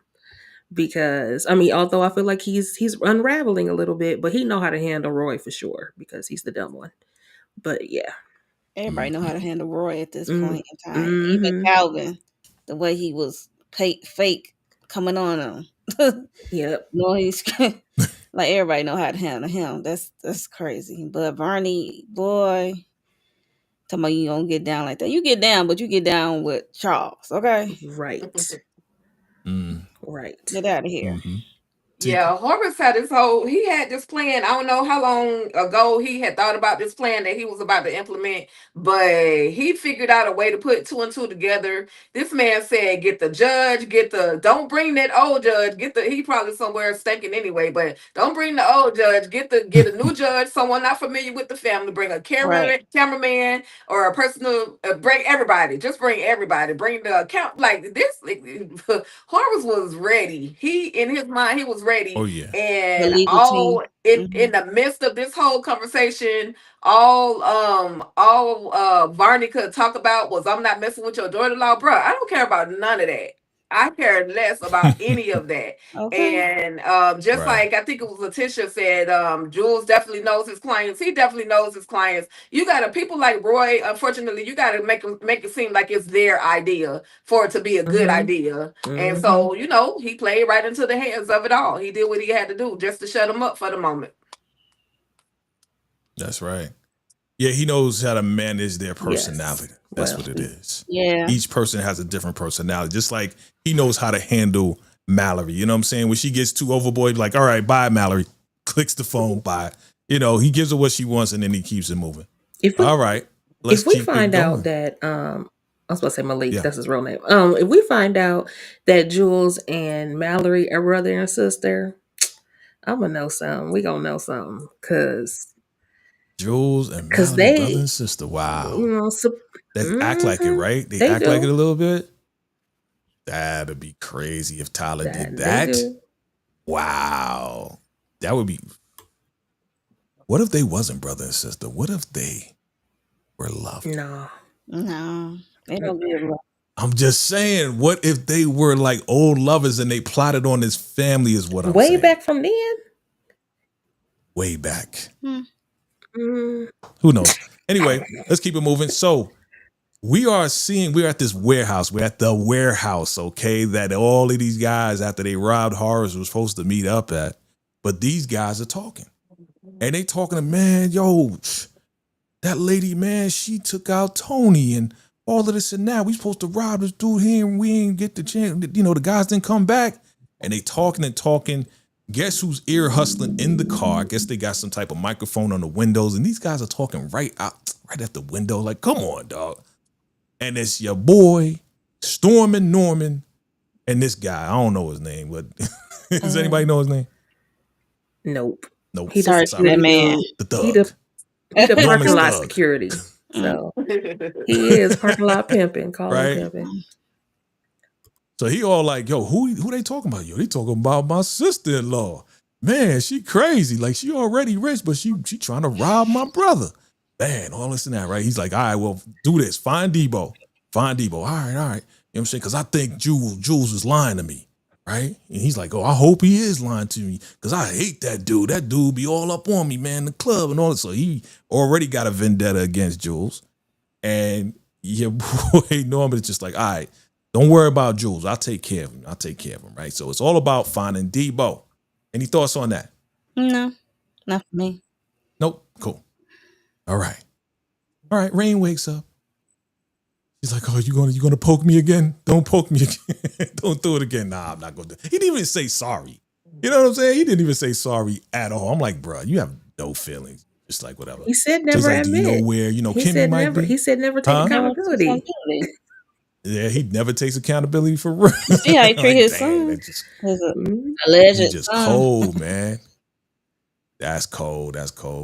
Because although I feel like he's unraveling a little bit, but he know how to handle Roy for sure because he's the dumb one. But yeah, everybody know how to handle Roy at this point in time. Even Calvin, the way he was fake coming on him. Yep. No, he's like everybody know how to handle him. That's crazy. But Varney, boy, talking about you don't get down like that. You get down, but you get down with Charles, okay? Right. Right. Get out of here. Mm-hmm. Yeah, Horace had this plan. I don't know how long ago he had thought about this plan that he was about to implement, but he figured out a way to put two and two together. This man said, get the judge, don't bring that old judge, he probably somewhere stinking anyway, but don't bring the old judge, get a new judge, someone not familiar with the family, bring a cameraman or a personal, bring everybody, bring the account, like this. Horace was ready. In his mind, he was ready. Oh yeah. And in the midst of this whole conversation, all Varney could talk about was, I'm not messing with your daughter-in-law, bro. I don't care about none of that. I care less about any of that. Okay. And like I think it was Letitia said, Jules definitely knows his clients. He definitely knows his clients. You gotta, people like Roy, unfortunately, you gotta make it seem like it's their idea for it to be a good idea. And so, he played right into the hands of it all. He did what he had to do just to shut him up for the moment. That's right. Yeah, he knows how to manage their personality. Yes. That's what it is. Yeah. Each person has a different personality. Just like he knows how to handle Mallerie. You know what I'm saying? When she gets too overboard, like, all right, bye, Mallerie. Clicks the phone, bye. He gives her what she wants and then he keeps it moving. All right. If we find out that I was about to say Malik, that's his real name. If we find out that Jules and Mallerie are brother and sister, I'm gonna know something. We gonna know something because Jules and Mallerie, brother and sister. Wow. They act like it, right? They act like it a little bit. That'd be crazy if Tyler did that. Wow. That would be. What if they wasn't brother and sister? What if they were loved? No. They don't be love. I'm just saying, what if they were like old lovers and they plotted on this family is what I'm saying. Way back from then? Way back. Who knows? Anyway, let's keep it moving. So we're at this warehouse. We're at the warehouse, okay, that all of these guys, after they robbed Horace, was supposed to meet up at. But these guys are talking. And they talking to, man, yo, that lady, man, she took out Tony and all of this and that. We supposed to rob this dude here and we ain't get the chance. You know, the guys didn't come back. And they talking and talking. Guess who's ear hustling in the car? I guess they got some type of microphone on the windows. And these guys are talking right at the window. Like, come on, dog. And it's your boy, Stormin' Norman, and this guy. I don't know his name, but does anybody know his name? Nope. Nope. He Sorry, just that man. The thug. He the parking Norman's lot thug. security. So he is parking lot pimping, Right. pimping. So he all like, yo, who they talking about? Yo, they talking about my sister-in-law. Man, she crazy. Like, she already rich, but she trying to rob my brother. Man, all this and that, right? He's like, all right, well, do this. Find Deebo. All right. You know what I'm saying? Because I think Jules was lying to me, right? And he's like, oh, I hope he is lying to me because I hate that dude. That dude be all up on me, man, in the club and all that. So he already got a vendetta against Jules. And your boy Norman is just like, all right, don't worry about Jules. I'll take care of him. Right? So it's all about finding Deebo. Any thoughts on that? No, not for me. Nope. Cool. All right. Rain wakes up. She's like, oh, you gonna poke me again? Don't poke me again. Don't do it again. Nah, I'm not gonna do it. He didn't even say sorry. You know what I'm saying? He didn't even say sorry at all. I'm like, bro, you have no feelings. Just like whatever. He said never like, admit. Do you know where, he Kimmy said might never. be? He said never take accountability. Yeah, he never takes accountability for real. See how he treat his son? His alleged he just son. cold, man. That's cold.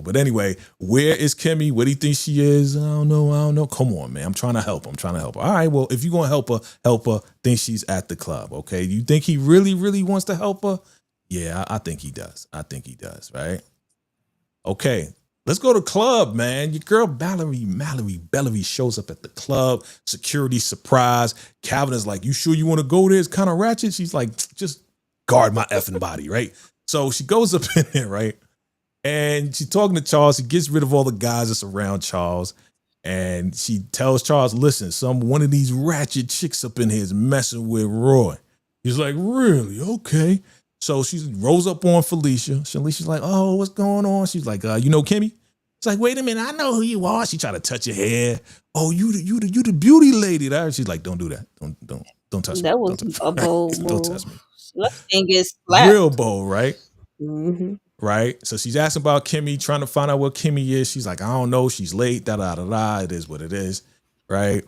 But anyway, where is Kimmy? What do you think she is? I don't know. Come on, man. I'm trying to help her. All right, well, if you're going to help her, think she's at the club, okay? You think he really, really wants to help her? Yeah, I think he does. Right? Okay, let's go to club, man. Your girl Mallerie shows up at the club. Security surprise. Calvin is like, you sure you want to go there? It's kind of ratchet. She's like, just guard my effing body, right? So she goes up in there, right? And she's talking to Charles. She gets rid of all the guys that's around Charles. And she tells Charles, listen, one of these ratchet chicks up in here is messing with Roy. He's like, really? Okay. So she rolls up on Felicia. Felicia's like, oh, what's going on? She's like, you know Kimmy? It's like, wait a minute, I know who you are. She tried to touch your hair. Oh, you the beauty lady. She's like, don't do that. Don't touch me. That was a bold move. Don't touch me. Let's get slapped. Real bold, right? Mm-hmm. Right? So she's asking about Kimmy, trying to find out what Kimmy is. She's like, I don't know. She's late. Da-da-da-da. It is what it is. Right?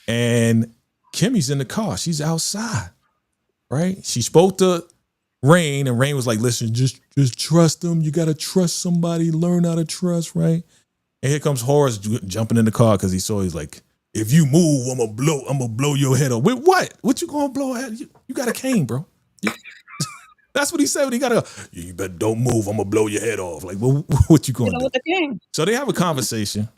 And Kimmy's in the car. She's outside. Right? She spoke to Rain, and Rain was like, listen, just trust them. You got to trust somebody. Learn how to trust, right? And here comes Horace jumping in the car because he's like, if you move, I'm gonna blow your head off. With what? What you gonna blow head? You got a cane, bro. That's what he said when he got you better don't move. I'm gonna blow your head off. Like, well, what you gonna do? With the cane. So they have a conversation.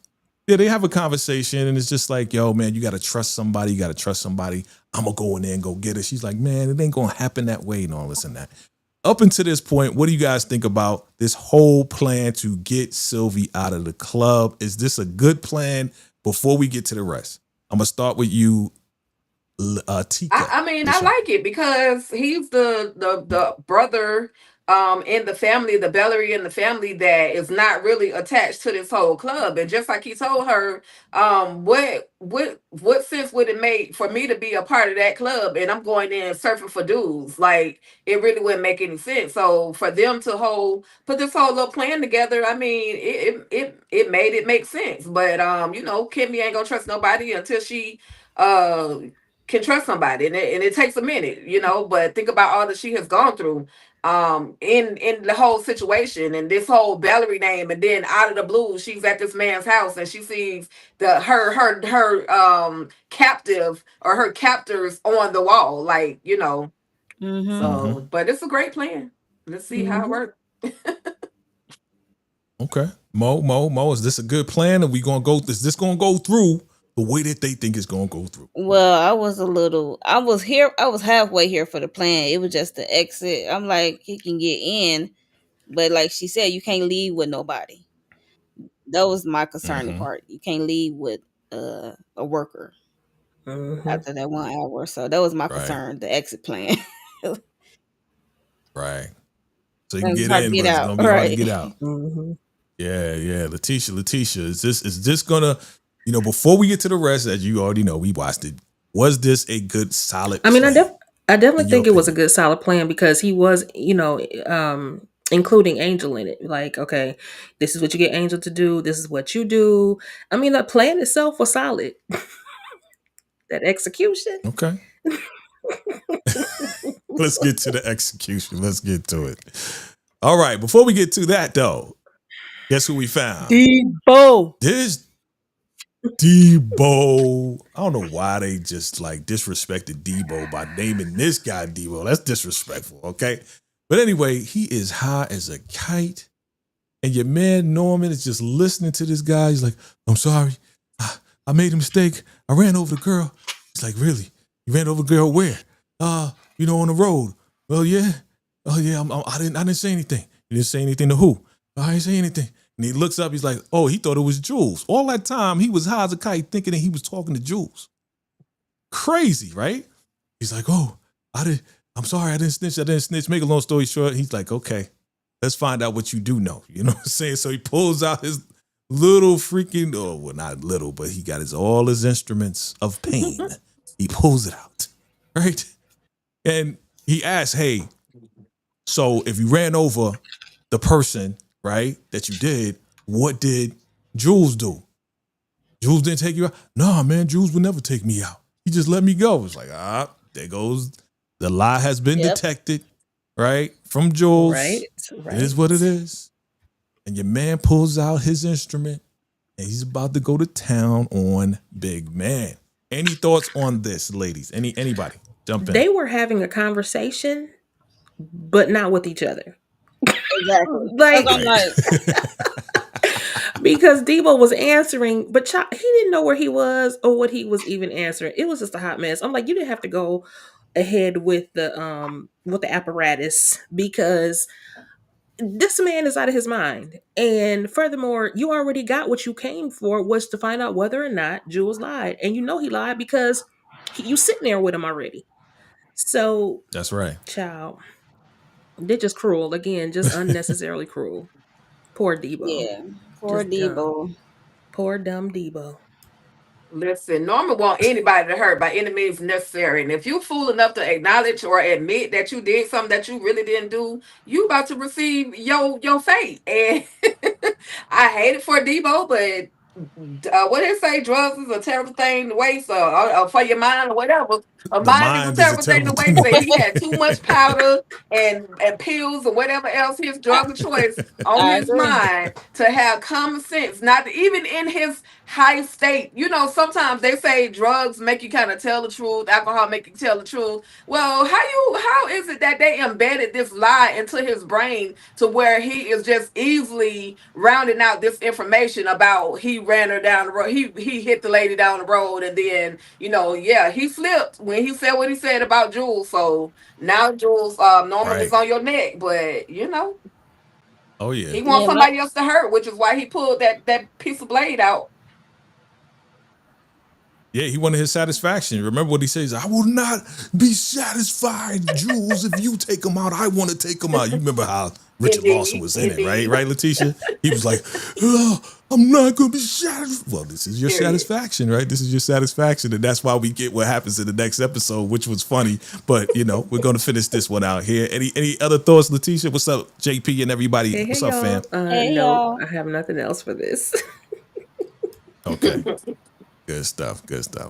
Yeah, they have a conversation, and it's just like, yo, man, you gotta trust somebody. I'm gonna go in there and go get it. She's like, man, it ain't gonna happen that way, and all this and that. Up until this point, what do you guys think about this whole plan to get Sylvie out of the club? Is this a good plan? Before we get to the rest, I'm gonna start with you, Tika. I mean, I like it because he's the brother in the family, the Mallerie in the family that is not really attached to this whole club. And just like he told her, what sense would it make for me to be a part of that club and I'm going in surfing for dudes? Like, it really wouldn't make any sense. So for them to put this whole little plan together, I mean, it made it make sense. But Kimmy ain't gonna trust nobody until she can trust somebody, and it takes a minute, but think about all that she has gone through in the whole situation and this whole Mallerie name, and then out of the blue she's at this man's house and she sees her captive or her captors on the wall, like, Mm-hmm. So but it's a great plan. Let's see how it works. Okay. Mo, is this a good plan? Is this gonna go through the way that they think it's gonna go through? Well, I was halfway here for the plan. It was just the exit. I'm like, he can get in, but like she said, you can't leave with nobody. That was my concerning part. You can't leave with a worker after that 1 hour. So that was my concern, the exit plan. Right. so he can And it's get hard to in, get but it's out. gonna be hard to Right. get out. Mm-hmm. Yeah. Letitia, is this gonna, before we get to the rest, as you already know, we watched it. Was this a good, solid I mean, I plan, definitely in your think it was a opinion? good solid plan because he was, including Angel in it. Like, okay, this is what you get Angel to do. This is what you do. I mean, the plan itself was solid. That execution. Okay. Let's get to the execution. Let's get to it. All right. Before we get to that, though, guess who we found? Deebo. This Deebo. I don't know why they just like disrespected Deebo by naming this guy Deebo. That's disrespectful, okay? But anyway, he is high as a kite. And your man Norman is just listening to this guy. He's like, I'm sorry. I made a mistake. I ran over the girl. He's like, really? You ran over the girl where? On the road. Well, yeah. Oh, yeah. I didn't say anything. You didn't say anything to who? I didn't say anything. And he looks up. He's like, oh, he thought it was Jules. All that time, he was high as a kite thinking that he was talking to Jules. Crazy, right? He's like, oh, I'm sorry. I didn't snitch. Make a long story short. He's like, okay, let's find out what you do know. You know what I'm saying? So he pulls out his little freaking, not little, but he got all his instruments of pain. He pulls it out, right? And he asks, hey, so if you ran over the person, right, that you did, what did Jules do? Jules didn't take you out? No, man, Jules would never take me out. He just let me go. It's like, there goes, the lie has been detected, right, from Jules. Right. It is what it is. And your man pulls out his instrument and he's about to go to town on Big Man. Any thoughts on this, ladies? Anybody? Jump in. They were having a conversation, but not with each other. Exactly. Like, I'm like, because Deebo was answering, but he didn't know where he was or what he was even answering. It was just a hot mess. I'm like, you didn't have to go ahead with the apparatus because this man is out of his mind. And furthermore, you already got what you came for, was to find out whether or not Jules lied. And you know he lied because you sitting there with him already. So that's right. Child, they're just cruel. Again, just unnecessarily cruel. Poor Deebo. yeah, poor Deebo. Poor dumb Deebo. Listen, Norman want anybody to hurt by any means necessary. And if you're fool enough to acknowledge or admit that you did something that you really didn't do, you about to receive your fate. And I hate it for Deebo, but what did it say? Drugs is a terrible thing to waste, or for your mind, or whatever. A The mind is a mind terrible thing to waste. That he had too much powder and pills and whatever else his drug of choice on I his agree. mind to have common sense. Not even in his high state. Sometimes they say drugs make you kind of tell the truth, alcohol make you tell the truth. Well, how is it that they embedded this lie into his brain to where he is just easily rounding out this information about he ran her down the road, he hit the lady down the road, and then he flipped when he said what he said about Jules. So now Jules, Norman is on your neck, but oh yeah, he wants somebody else to hurt, which is why he pulled that piece of blade out. Yeah, he wanted his satisfaction. Remember what he says? I will not be satisfied, Jules, if you take him out. I want to take him out. You remember how Richard Lawson was in it, right? Right, Letitia? He was like, I'm not going to be satisfied. Well, this is your satisfaction, right? This is your satisfaction. And that's why we get what happens in the next episode, which was funny. But, we're going to finish this one out here. Any other thoughts, Letitia? What's up, JP and everybody? Hey, What's up, fam? No, I have nothing else for this. Okay. Good stuff.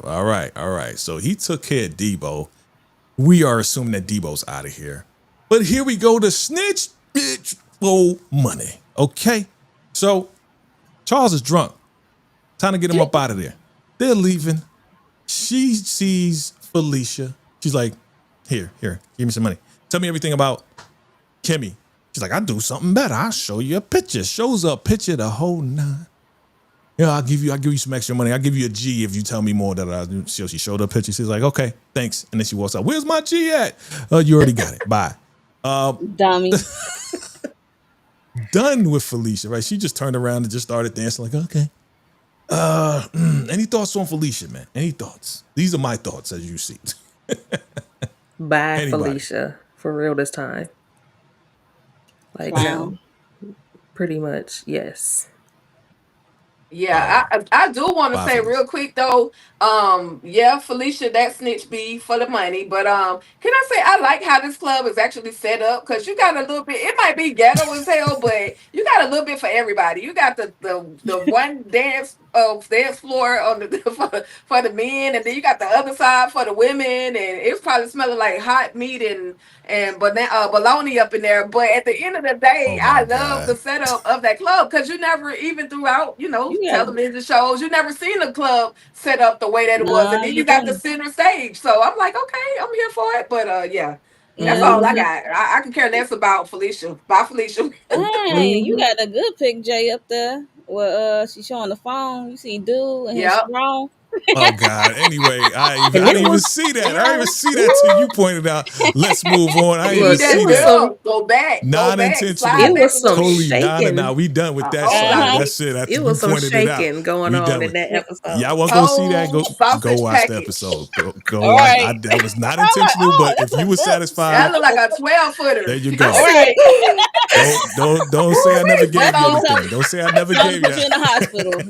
All right. So he took care of Deebo. We are assuming that Deebo's out of here. But here we go to snitch, bitch, for money. Okay? So Charles is drunk. Time to get him up out of there. They're leaving. She sees Felicia. She's like, here, give me some money. Tell me everything about Kimmy. She's like, I'll do something better. I'll show you a picture. Shows a picture, the whole nine. Yeah, I'll give you some extra money. I'll give you a G if you tell me more. So she showed her picture. She's like, okay, thanks. And then she walks out. Where's my G at? You already got it. Bye. Dummy. Done with Felicia, right? She just turned around and just started dancing like, okay. Any thoughts on Felicia, man? Any thoughts? These are my thoughts as you see. Bye, Felicia. For real this time. Like, Clown. no, pretty much, yes. Yeah, I do want to Bye, say Felicia. real quick though, yeah, Felicia, that snitch be for the money, but can I say I like how this club is actually set up because you got a little bit. It might be ghetto as hell, but you got a little bit for everybody. You got the one dance floor on the for the men, and then you got the other side for the women, and it's probably smelling like hot meat and bologna up in there. But at the end of the day, Oh my I love the God. setup of that club because you never even throughout, You got television shows, you never seen a club set up the way that it was, no, and then you you got the don't. center stage. So I'm like, okay, I'm here for it. But yeah, that's Yeah, all I Mm-hmm. got. I can care less about Felicia. Bye, Felicia. dang, you Mm-hmm. got a good pic, Jay, up there. Where she's showing the phone. You see dude and his Yep. strong. Oh God. Anyway, I And it didn't even was, see that. I didn't even Yeah. see that till you ooh, pointed out. Let's move on. I didn't even See look, it see that was that. some, girl. Go back. Go back. Non-intentional. Slide it back was a some little bit. Totally non and shaking. now we done with A that whole lot slide. of Uh-huh. That's it. it. After It you was some pointed it out, shaking going we on done in with. that episode. Y'all wasn't gonna see that? Whole Go sausage watch the package. episode. Go All watch. right. That was not I'm like, intentional, oh, but if you were That satisfied, look like a 12 there footer. you I I go. all said, said, right. ooh, Don't say I never what's gave you on? Something, anything. Don't say I never something gave you. put you in the hospital.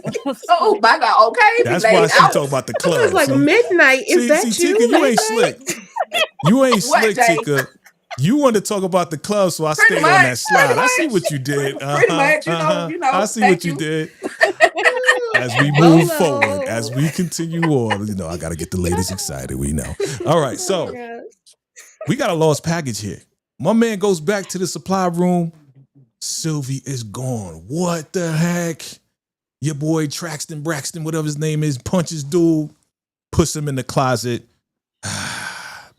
Oh my God. Okay, be That's why laid she out. talk about the I was club. like, See, midnight. Is see, that Tika, you, you night ain't slick. night? You ain't What, slick, Jay? Tika. You want to talk about the club, so I Pretty stayed on that much. Pretty slide. I see what much. you did. Pretty much. I see Thank what you you. did. As we move forward, Bolo. as we continue on, I got to get the ladies excited. We know. All right, Oh my so gosh. we got a lost package here. My man goes back to the supply room. Sylvie is gone. What the heck? Your boy Braxton, whatever his name is, punches dude, puts him in the closet.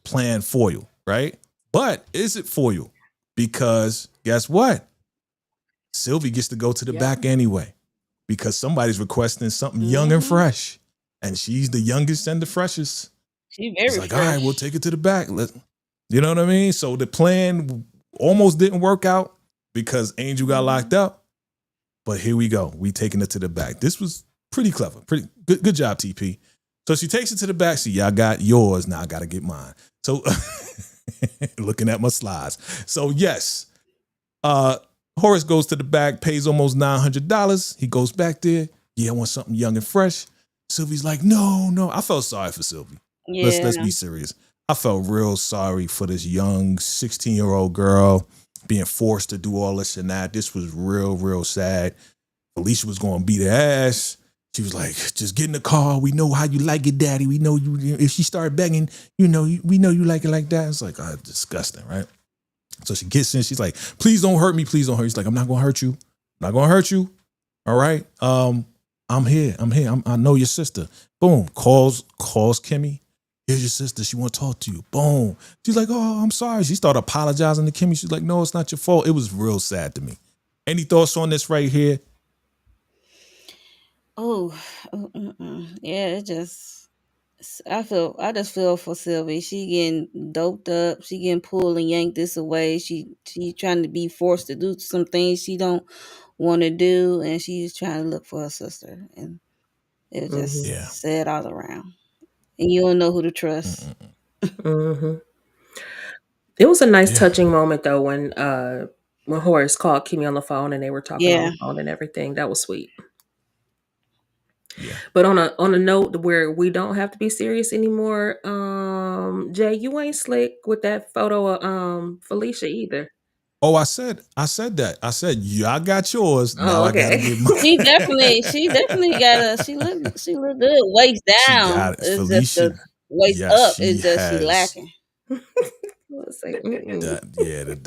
Plan foil, right? But is it foil? Because guess what? Sylvie gets to go to the Yeah. back anyway because somebody's requesting something young and fresh. And she's the youngest and the freshest. She It's very like, all fresh. right, we'll take it to the back. You know what I mean? So the plan almost didn't work out because Angel got locked up. But here we go. We taking it to the back. This was pretty clever. Pretty good job, TP. So she takes it to the back. See, y'all got yours. Now I got to get mine. So looking at my slides. So yes, Horace goes to the back, pays almost $900. He goes back there. Yeah, I want something young and fresh. Sylvie's like, no. I felt sorry for Sylvie. Yeah. Let's be serious. I felt real sorry for this young 16-year-old girl being forced to do all this and that. This was real sad. Felicia was going to beat her ass. She was like, just get in the car. We know how you like it, daddy. We know you. If she started begging, we know you like it like that. It's like, disgusting, right? So she gets in. She's like, please don't hurt me. Please don't hurt. He's like, I'm not going to hurt you. I'm not going to hurt you. All right. I'm here. I know your sister. Boom. Calls Kimmy. Here's your sister. She want to talk to you. Boom. She's like, oh, I'm sorry. She started apologizing to Kimmy. She's like, no, it's not your fault. It was real sad to me. Any thoughts on this right here? Yeah, it just I just feel for Sylvie. She getting doped up. She getting pulled and yanked this away. She trying to be forced to do some things she don't want to do, and she's trying to look for her sister. And it was Mm-hmm. Yeah. just sad all around. And you don't know who to trust. Mm-hmm. It was a nice Yeah. touching moment though when Horace called Kimmy on the phone and they were talking on Yeah. the phone and everything. That was sweet. Yeah. But on a note where we don't have to be serious anymore, Jay, you ain't slick with that photo of Felicia either. Oh, I said that. I said, y'all got yours. Now Oh, I gotta okay. get mine. She definitely got she look good. Waist She down. got it. It's just Felicia. the waist Yes, up she is just she has. lacking. Let's say, mm-mm.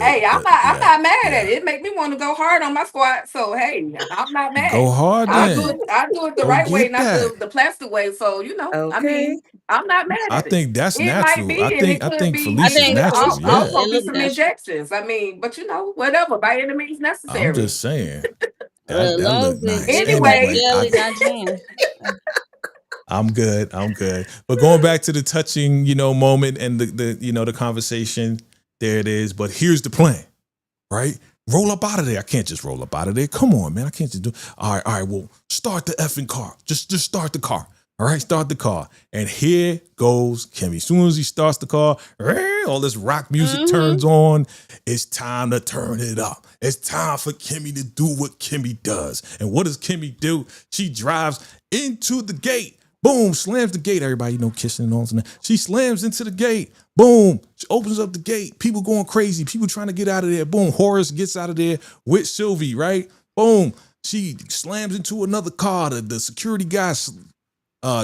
Hey, I'm not mad yeah. at it. It make me want to go hard on my squat. So hey, I'm not mad. Go hard I then. do it the Go right way, get not that. the plastic way. So I Okay. mean, I'm not mad I at it. think that's It might natural. I be, and it could think be. I Felicia's think natural. Felicia Yeah. Also it be look some natural. injections. I mean, but whatever, by any means I'm necessary. just saying. As That long look as nice. it got Anyway, jelly, not jam. I'm good. But going back to the touching, moment and the conversation, there it is. But here's the plan, right? Roll up out of there. I can't just roll up out of there. Come on, man. I can't just do. All right. Well, start the effing car. Just start the car. All right, start the car. And here goes Kimmy. As soon as he starts the car, all this rock music turns on. It's time to turn it up. It's time for Kimmy to do what Kimmy does. And what does Kimmy do? She drives into the gate. Boom, slams the gate. Everybody, kissing and all that. She slams into the gate. Boom, she opens up the gate. People going crazy. People trying to get out of there. Boom, Horace gets out of there with Sylvie, right? Boom, she slams into another car. The security guy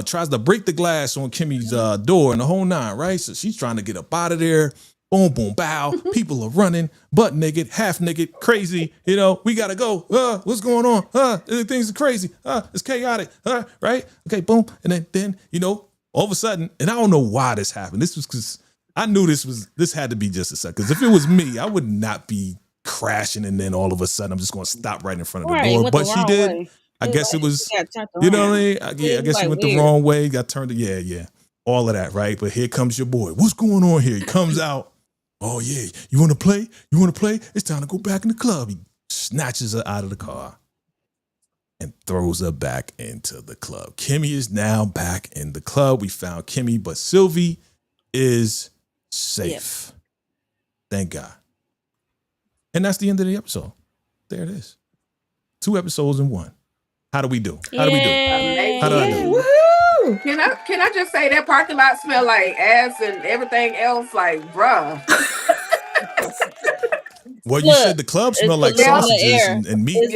tries to break the glass on Kimmy's door and the whole nine, right? So she's trying to get up out of there. Boom, boom, bow. People are running, butt naked, half naked, crazy. We gotta go. What's going on? Things are crazy. It's chaotic. Right? Okay, boom. And then all of a sudden, and I don't know why this happened. This was because I knew this had to be just a second. Because if it was me, I would not be crashing and then all of a sudden I'm just gonna stop right in front of the door. But she did. Way. I guess it was, what I mean? I guess she went the wrong way, got turned. Yeah. All of that, right? But here comes your boy. What's going on here? He comes out. Oh, yeah. You want to play? You want to play? It's time to go back in the club. He snatches her out of the car and throws her back into the club. Kimmy is now back in the club. We found Kimmy, but Sylvie is safe. Yep. Thank God. And that's the end of the episode. There it is. 2 episodes in 1. How do we do? How do we do? How do I do? Woo-hoo! Can I just say that parking lot smell like ass and everything else? Like, bruh. Well, you said the club smelled like sausages and meat. It's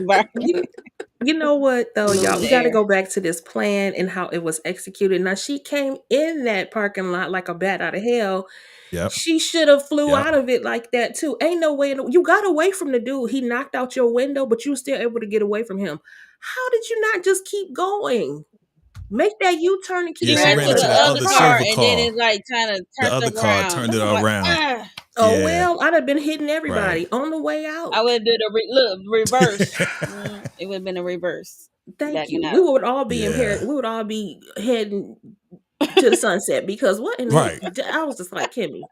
like you know what, though, y'all? We got to go back to this plan and how it was executed. Now, she came in that parking lot like a bat out of hell. Yep. She should have flew out of it like that too. Ain't no way. You got away from the dude. He knocked out your window, but you were still able to get away from him. How did you not just keep going? Make that U-turn and keep going to the other car, and then it's like trying to turn the other car turned it around. Well, I'd have been hitting everybody on the way out. I would have did a reverse. It would have been a reverse. Thank you. We would all be impaired. We would all be heading to the sunset because what? I was just like, Kimmy.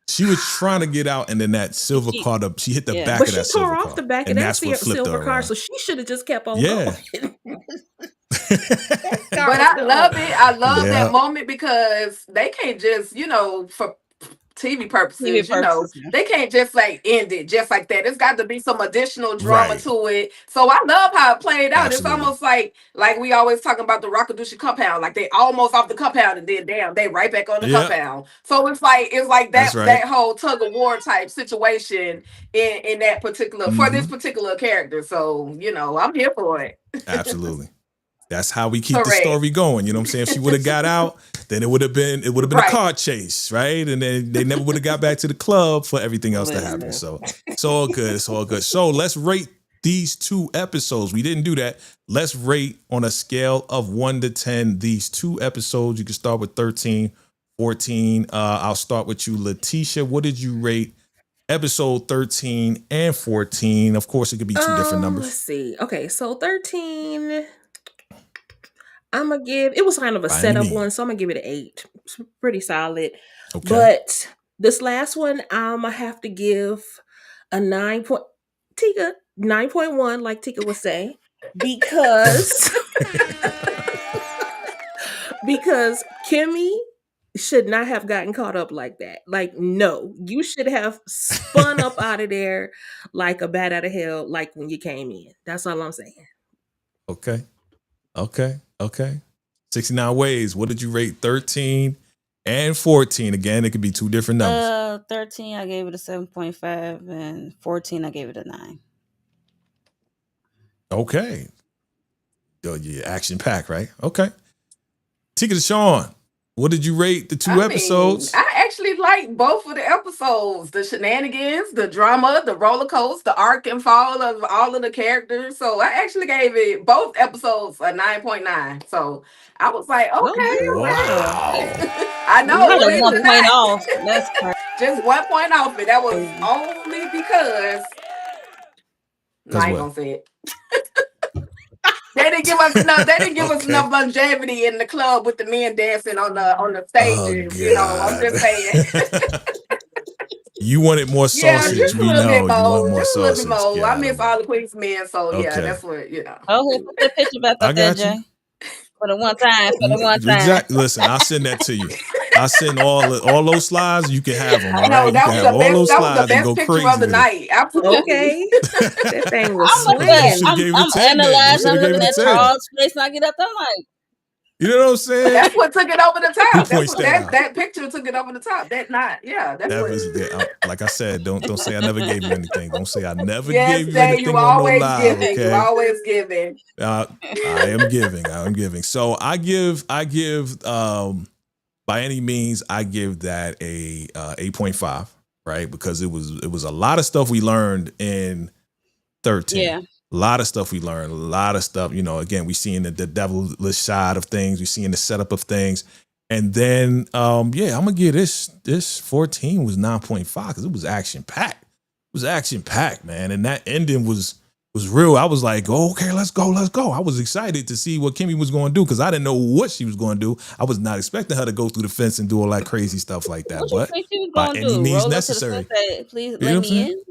She was trying to get out, and then that silver car, she hit the back of that silver car. But she tore off the back of that silver car, so she should have just kept on going. But I love it. I love that moment because they can't just, for TV purposes, they can't just like end it just like that. It's got to be some additional drama to it. So I love how it played out. Absolutely. It's almost like we always talking about the Rockadooshie compound. Like they almost off the compound and then damn, they right back on the compound. So it's like that that whole tug of war type situation in that particular for this particular character. So I'm here for it. Absolutely. That's how we keep the story going. You know what I'm saying? If she would have got out, then it would have been a car chase, right? And then they never would have got back to the club for everything else to happen. So it's all good. It's all good. So let's rate these 2 episodes. We didn't do that. Let's rate on a scale of 1 to 10 these 2 episodes. You can start with 13, 14. I'll start with you, Letitia. What did you rate episode 13 and 14? Of course, it could be 2 different numbers. Let's see. Okay, so 13... I'm going to give, it was kind of a setup one, so I'm going to give it an 8. It's pretty solid. Okay. But this last one, I'm going to have to give a 9.1, like Tika would say, because Kimmy should not have gotten caught up like that. Like, no, you should have spun up out of there like a bat out of hell, like when you came in. That's all I'm saying. Okay. 69 Ways. What did you rate 13 and 14? Again, it could be 2 different numbers. 13, I gave it a 7.5, and 14, I gave it a 9. Okay. You're action packed, right? Okay. Tika Deshawn, what did you rate the 2 episodes? I actually like both of the episodes, the shenanigans, the drama, the roller coaster, the arc and fall of all of the characters. So I actually gave it both episodes a 9.9. So I was like, okay, wow. I know. Just 1 point off. That's correct. Just 1 point off, but that was only because I ain't gonna say it. They didn't give us enough. They didn't give us enough longevity in the club with the men dancing on the stage. I'm just saying. You wanted more Yeah, sausage. just a We little bit know you want more. more Just a little bit sausage. more. I Got miss him. all the Queen's men, so yeah, Okay. that's what Oh, here, put that picture back I up there, got you. Jay. For the one time. For the one time. Exactly. Listen, I'll send that to you. I'll send all those slides. You can have them. I All know right. You that can was have the all best. those That was the slides and best go picture of crazy the with it. night. Absolutely. Okay. That thing was I'm You should swinging. have gave it a I'm 10 then. You analyzing. should I'm have gave looking it a at 10. Charles' face, and I get up there, I'm like, You know what I'm saying? That's what took it over the Who top. That's points what that out? that picture took it over the top. That not, yeah. That's That what. was like I said, don't say I never gave you anything. Don't say I never Yes, gave you Jay, you anything on no always live, giving. You okay? always giving. I am giving. So I give by any means, I give that a 8.5, right? Because it was a lot of stuff we learned in 13. yeah. A lot of stuff we learned, a lot of stuff, again, we seeing the devilish side of things, we seeing the setup of things. And then I'm gonna give this 14 was 9.5 because it was action packed. It was action packed, man. And that ending was real. I was like, oh, okay, let's go. I was excited to see what Kimmy was going to do because I didn't know what she was going to do. I was not expecting her to go through the fence and do all that crazy stuff like that. What you But think she was by gonna any do? means Roll necessary. up to the fence, say, please You know let what I'm me saying? in.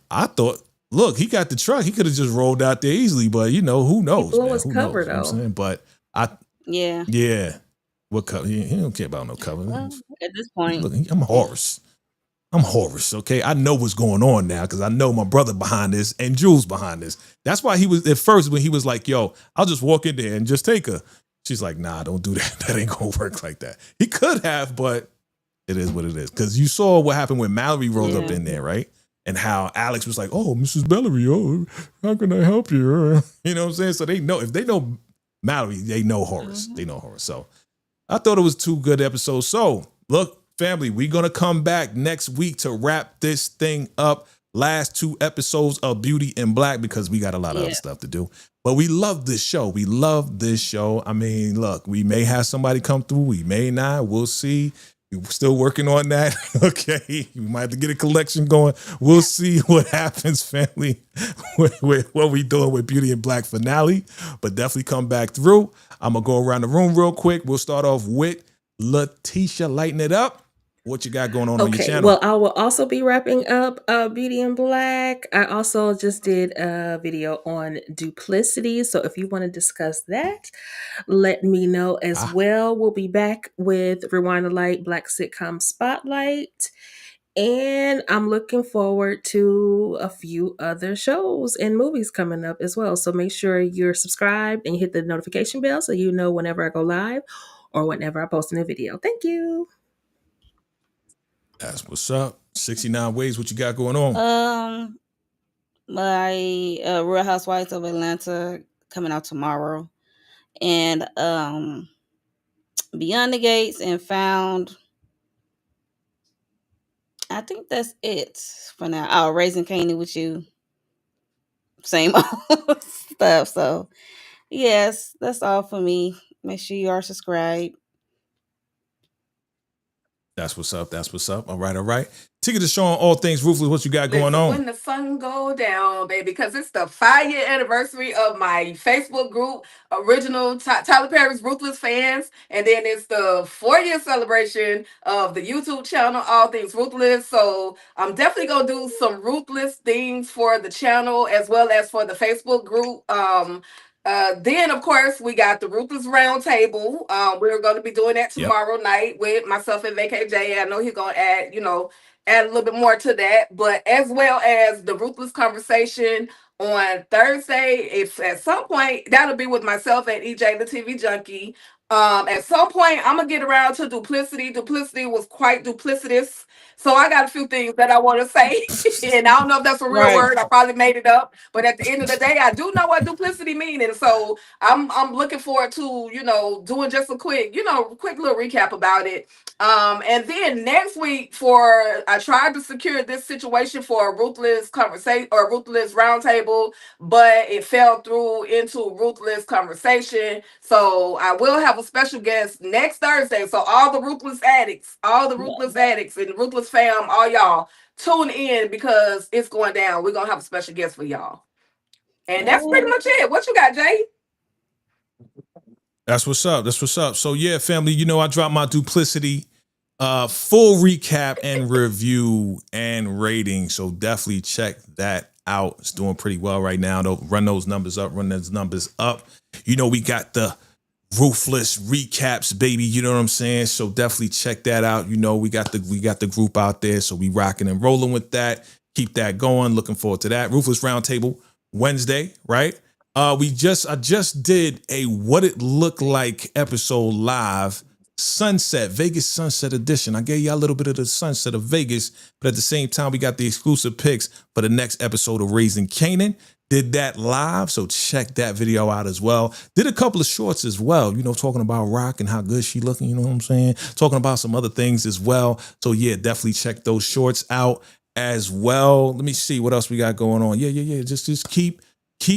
I thought, look, he got the truck. He could have just rolled out there easily, but who knows, blew man? his Who cover, knows? You know what I'm though. saying? But Yeah. what cover? He don't care about no cover. Well, at this point, Look, I'm Horace. Okay? I know what's going on now because I know my brother behind this and Jules behind this. That's why he was at first when he was like, yo, I'll just walk in there and just take her. She's like, nah, don't do that. That ain't gonna work like that. He could have, but it is what it is. Because you saw what happened when Mallerie rolled up in there, right? And how Alex was like, oh, Mrs. Mallerie, oh, how can I help you? You know what I'm saying? So they know, if they know Mallerie, they know Horace. They know Horace. So I thought it was 2 good episodes. So look, family, we're going to come back next week to wrap this thing up. Last 2 episodes of Beauty in Black because we got a lot of other stuff to do. But we love this show. I mean, look, we may have somebody come through. We may not. We'll see. We're still working on that. Okay. We might have to get a collection going. We'll see what happens, family, with what we doing with Beauty in Black finale. But definitely come back through. I'm going to go around the room real quick. We'll start off with Letitia. Lighten it up. What you got going on your channel? Well, I will also be wrapping up Beauty in Black. I also just did a video on duplicity. So if you want to discuss that, let me know as well. We'll be back with Rewind the Light Black Sitcom Spotlight. And I'm looking forward to a few other shows and movies coming up as well. So make sure you're subscribed and hit the notification bell so you know whenever I go live or whenever I post a new video. Thank you. That's what's up. 69 Ways, what you got going on? My Real Housewives of Atlanta coming out tomorrow. And Beyond the Gates and Found. I think that's it for now. Oh, Raising Candy with You. Same old stuff. So yes, that's all for me. Make sure you are subscribed. That's what's up. All right. Ticket to show on all things ruthless. What you got going on? When the sun go down, baby, because it's the 5-year anniversary of my Facebook group, original Tyler Perry's Ruthless fans, and then it's the 4-year celebration of the YouTube channel, All Things Ruthless. So I'm definitely gonna do some ruthless things for the channel as well as for the Facebook group. Then of course we got the Ruthless Roundtable. We're going to be doing that tomorrow night with myself and VACAY-JAYTV. I know he's gonna add a little bit more to that, but as well as the Ruthless Conversation on Thursday. If at some point that'll be with myself and EJ the TV Junkie. At some point I'm gonna get around to duplicity. Duplicity was quite duplicitous. So I got a few things that I want to say, and I don't know if that's a real word. I probably made it up, but at the end of the day, I do know what duplicity means, and so I'm looking forward to doing just a quick little recap about it. And then next week I tried to secure this situation for a ruthless conversation or ruthless roundtable, but it fell through into ruthless conversation. So I will have a special guest next Thursday. So all the ruthless addicts and the ruthless fam, all y'all tune in because it's going down. We're gonna have a special guest for y'all. And that's pretty much it. What you got, Jay? That's what's up. So yeah, family, I dropped my duplicity full recap and review and rating. So definitely check that out. It's doing pretty well right now. Don't run those numbers up. You know, we got the ruthless recaps, baby. You know what I'm saying? So definitely check that out. You know, we got the group out there. So we rocking and rolling with that. Keep that going. Looking forward to that. Ruthless Roundtable Wednesday, right? I just did a What It Looked Like episode live. Vegas Sunset Edition. I gave you a little bit of the sunset of Vegas, but at the same time, we got the exclusive picks for the next episode of Raising Canaan. Did that live, so check that video out as well. Did a couple of shorts as well, you know, talking about Rock and how good she looking, you know what I'm saying? Talking about some other things as well. So yeah, definitely check those shorts out as well. Let me see what else we got going on. Yeah. Just keep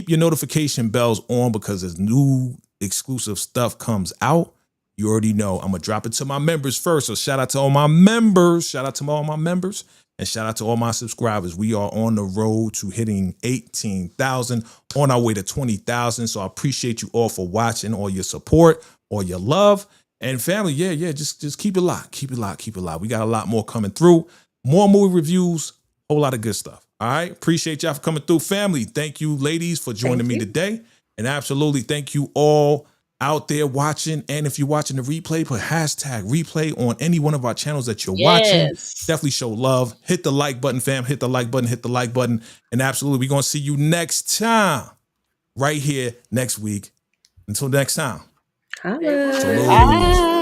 your notification bells on because as new exclusive stuff comes out, you already know I'm gonna drop it to my members first. So shout out to all my members. And shout out to all my subscribers. We are on the road to hitting 18,000, on our way to 20,000. So I appreciate you all for watching, all your support, all your love. And family, yeah, just keep it locked. We got a lot more coming through. More movie reviews, whole lot of good stuff. All right. Appreciate y'all for coming through. Family, thank you, ladies, for joining me today. And absolutely thank you all out there watching. And if you're watching the replay, put hashtag replay on any one of our channels that you're watching. Definitely show love. Hit the like button, fam. Hit the like button. And absolutely, we're going to see you next time right here next week. Until next time. Hello. Salute.